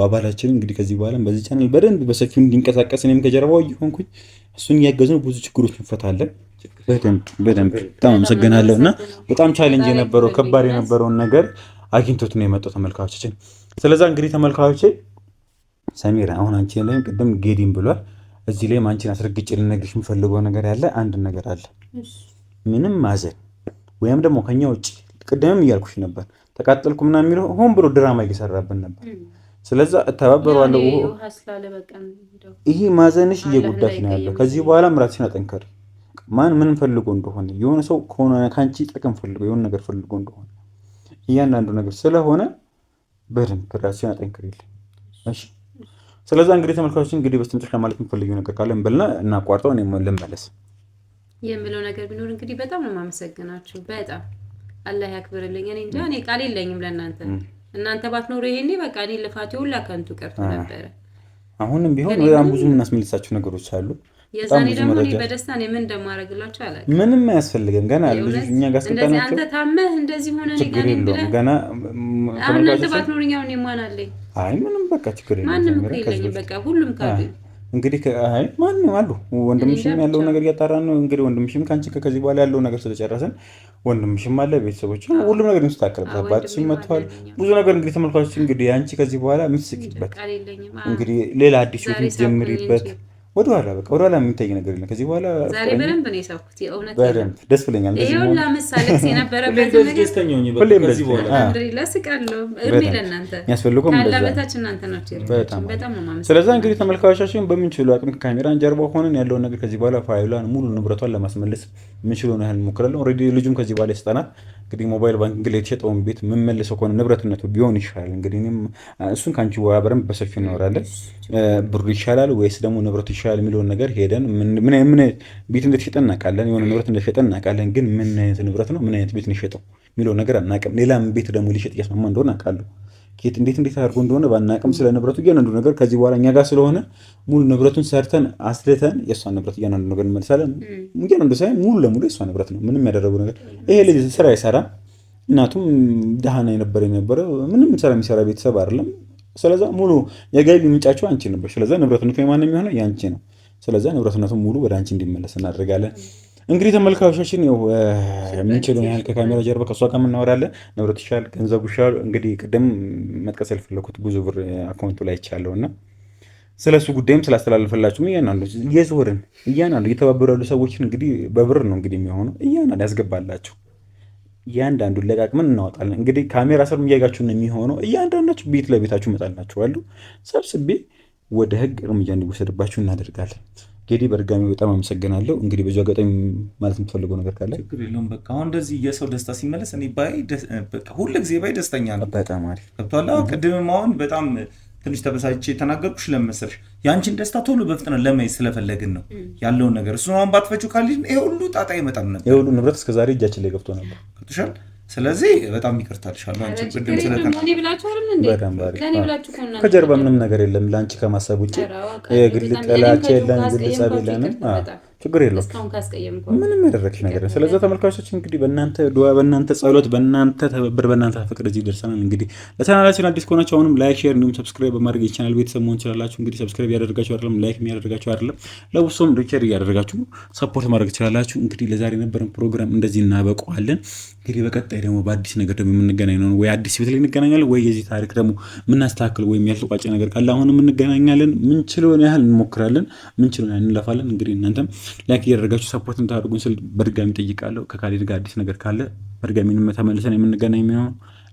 አባላችን እንግዲህ ከዚህ በኋላ በዚህ ቻናል በደንብ በሰፊው እንዲንቀሳቀስ እኔም ከጀርባው እየሆንኩኝ እሱን እያገዝነው ብዙ ችግሮች እንፈታለን። በደንብ በጣም አመሰግናለሁ። እና በጣም ቻሌንጅ የነበረው ከባድ የነበረውን ነገር አግኝቶት ነው የመጣው ተመልካቾቻችን። ስለዛ እንግዲህ ተመልካቾቼ ሰሜራ አሁን አንቺ ላይ ቅድም ጌዲም ብሏል። እዚህ ላይ አንቺን አስረግጬ ልነግርሽ የምፈልገው ነገር ያለ አንድ ነገር አለ። ምንም ማዘን ወይም ደግሞ ከኛ ውጭ ቅድምም እያልኩሽ ነበር ተቃጠልኩ ምናምን የሚለው ሆን ብሎ ድራማ እየሰራብን ነበር። ስለዛ እተባበረዋለሁ። ይሄ ማዘንሽ እየጎዳሽ ነው ያለው። ከዚህ በኋላ ራስሽን አጠንከሪ። ማን ምን ፈልጎ እንደሆነ የሆነ ሰው ከሆነ ካንቺ ጥቅም ፈልጎ የሆነ ነገር ፈልጎ እንደሆነ እያንዳንዱ ነገር ስለሆነ በደንብ ራስሽን አጠንክሪልኝ። እሺ። ስለዛ እንግዲህ ተመልካቾች እንግዲህ በስተመጨረሻ ማለት የምፈልገው ነገር ካለ እንበልና እናቋርጠው። እኔም ልመለስ የምለው ነገር ቢኖር እንግዲህ በጣም ነው የማመሰግናችሁ። በጣም አላህ ያክብርልኝ። እኔ እንጃ እኔ ቃል የለኝም ለእናንተ። እናንተ ባትኖሩ ይሄኔ በቃ እኔ ልፋቴ ሁላ ከንቱ ቀርቶ ነበረ። አሁንም ቢሆን በጣም ብዙ የምናስመልሳቸው ነገሮች አሉ። የዛኔ ደግሞ እኔ በደስታ ነው ምን እንደማደርግላችሁ አላውቅም። ምንም አያስፈልግም። ገና ልጅ እኛ ጋር ስልጣናቸው አንተ ታመህ እንደዚህ ሆነ ገና እናንተ ባትኖሩኝ አሁን ማን አለኝ? አይ ምንም በቃ ችግር የለም። ማንም እኮ የለኝም። በቃ ሁሉም ካሉ እንግዲህ አይ ማንም አሉ። ወንድምሽም ያለው ነገር እያጣራን ነው። እንግዲህ ወንድምሽም ካንቺ ከዚህ በኋላ ያለው ነገር ስለጨረሰን ወንድምሽም አለ፣ ቤተሰቦች ሁሉም ነገር እንስተካከልበት። አባትሽም መጥቷል። ብዙ ነገር እንግዲህ ተመልካቾች እንግዲህ አንቺ ከዚህ በኋላ የምትስቂበት እንግዲህ ሌላ አዲስ ህይወት የምትጀምሪበት ወደኋላ በቃ ወደኋላ የሚታይ ነገር የለም ከዚህ በኋላ። ዛሬ በደንብ ነው የሳኩት የእውነት በደንብ ደስ ብለኛል። ይሄው ለምሳሌ የነበረበት ነገር ደስተኛው ነው ከዚህ በኋላ አልሐምዱሊላህ ስቃለሁ። እድሜ ለእናንተ የሚያስፈልገው ካላ በታች እናንተ ናችሁ። በጣም ነው ማመሰግነው። ስለዚህ እንግዲህ ተመልካቾቻችን በምንችለው አቅም ከካሜራን ጀርባ ሆነን ያለውን ነገር ከዚህ በኋላ ፋይሏን ሙሉ ንብረቷን ለማስመለስ ምንችለውን ያህል እንሞክራለን። ኦልሬዲ ልጁም ከዚህ በኋላ ይስጠናል። እንግዲህ ሞባይል ባንኪንግ ላይ የተሸጠውን ቤት የምመልሰው ከሆነ ንብረትነቱ ቢሆን ይሻላል። እንግዲህ እኔም እሱን ከአንቺ በኋላ በደንብ በሰፊው እናወራለን። ብሩ ይሻላል ወይስ ደግሞ ንብረቱ ይሻላል የሚለውን ነገር ሄደን ምን ቤት እንደተሸጠ እናውቃለን፣ የሆነ ንብረት እንደተሸጠ እናውቃለን። ግን ምን አይነት ንብረት ነው ምን አይነት ቤት ነው የሸጠው የሚለውን ነገር አናውቅም። ሌላም ቤት ደግሞ ሊሸጥ እያስማማ እንደሆነ አውቃለሁ። እንዴት አድርጎ እንደሆነ ባናውቅም ስለ ንብረቱ እያንዳንዱ ነገር ከዚህ በኋላ እኛ ጋር ስለሆነ ሙሉ ንብረቱን ሰርተን አስልተን የእሷን ንብረት እያንዳንዱ ነገር እንመልሳለን። እያንዳንዱ ሳይሆን ሙሉ ለሙሉ የእሷ ንብረት ነው። ምንም ያደረገው ነገር ይሄ ልጅ ስራ አይሰራም። እናቱም ደሃና የነበረ ምንም ስራ የሚሰራ ቤተሰብ አይደለም። ስለዛ ሙሉ የገቢ ምንጫቸው አንቺ ነበር። ስለዛ ንብረትነቱ የማንም የሚሆነው ያንቺ ነው። ስለዛ ንብረትነቱ ሙሉ ወደ አንቺ እንዲመለስ እናደርጋለን። እንግዲህ ተመልካቾቻችን ያው የምንችለውን ያህል ከካሜራ ጀርባ ከሷ ጋር እናወራለን። ንብረቱ ይሻል፣ ገንዘቡ ይሻል። እንግዲህ ቅድም መጥቀስ ያልፈለኩት ብዙ ብር አካውንቱ ላይ ይቻለውና ስለሱ ጉዳይም ስላስተላለፈላችሁም እያንዳንዱ እየዞርን እያንዳንዱ እየተባበሩ ያሉ ሰዎችን እንግዲህ በብር ነው እንግዲህ የሚሆነው እያንዳንዱ ያስገባላችሁ እያንዳንዱን ለቃቅመን እናወጣለን። እንግዲህ ካሜራ ስር እያያችሁ ነው የሚሆነው። እያንዳንዳችሁ ቤት ለቤታችሁ እመጣላችኋለሁ ሰብስቤ ወደ ህግ እርምጃ እንዲወሰድባችሁ እናደርጋለን። ጌዲ በድጋሚ በጣም አመሰግናለሁ። እንግዲህ በዚህ አጋጣሚ ማለት የምትፈልገው ነገር ካለ? ችግር የለውም። በቃ አሁን እንደዚህ የሰው ደስታ ሲመለስ እኔ በቃ ሁሉ ጊዜ ደስተኛ ነው። በጣም አሪፍ ገብቶሃል። ቅድምም አሁን በጣም ትንሽ ተበሳጭቼ የተናገርኩሽ ለምን መሰለሽ? ያንቺን ደስታ ቶሎ በፍጥነት ለማየት ስለፈለግን ነው ያለውን ነገር። እሱን አሁን ባትፈጪው ካልሽ ይሄ ሁሉ ጣጣ ይመጣም ነበር። ይሄ ሁሉ ንብረት እስከዛሬ እጃችን ላይ ገብቶ ነበር። ገብቶሻል። ስለዚህ በጣም ይቅርታልሻለሁ። አንቺ ቅድም ስለተናገርኩ ብላችሁ አይደል እንዴ? ከኔ ብላችሁ ከሆነ ከጀርባ ምንም ነገር የለም ለአንቺ ከማሰብ ውጪ የግል ጥላቻ የለም፣ ግል ጸብ የለንም። ችግር የለውም። ምንም ያደረግሽ ነገር ነው። ስለዚህ ተመልካቾች እንግዲህ በእናንተ ዱዓ፣ በእናንተ ጸሎት፣ በእናንተ ትብብር፣ በእናንተ ፍቅር እዚህ ደርሰናል። እንግዲህ ለቻናላችን አዲስ ከሆናችሁ አሁንም ላይክ፣ ሼር እንዲሁም ሰብስክራይብ በማድረግ የቻናል ቤተሰብ መሆን ትችላላችሁ። እንግዲህ ሰብስክራይብ ያደረጋችሁ አይደለም ላይክ የሚያደርጋችሁ አይደለም ለውሶም ሪቸር እያደረጋችሁ ሰፖርት ማድረግ ትችላላችሁ። እንግዲህ ለዛሬ የነበረን ፕሮግራም እንደዚህ እናበቀዋለን። እንግዲህ በቀጣይ ደግሞ በአዲስ ነገር ደግሞ የምንገናኝ ነው። ወይ አዲስ ቤት ላይ እንገናኛለን፣ ወይ የዚህ ታሪክ ደግሞ የምናስተካክል ወይም ያልተቋጨ ነገር ካለ አሁንም እንገናኛለን። ምንችለውን ያህል እንሞክራለን፣ ምንችለውን ያህል እንለፋለን። እንግዲህ እናንተም ላይክ እያደረጋችሁ ሰፖርት እንታደርጉን ስል በድጋሚ ጠይቃለሁ። ከካሊድ ጋር አዲስ ነገር ካለ በድጋሚ ተመልሰን የምንገናኝ ነው።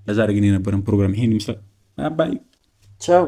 ለዛሬ ግን የነበረን ፕሮግራም ይሄን ይመስላል። ባይ ቻው።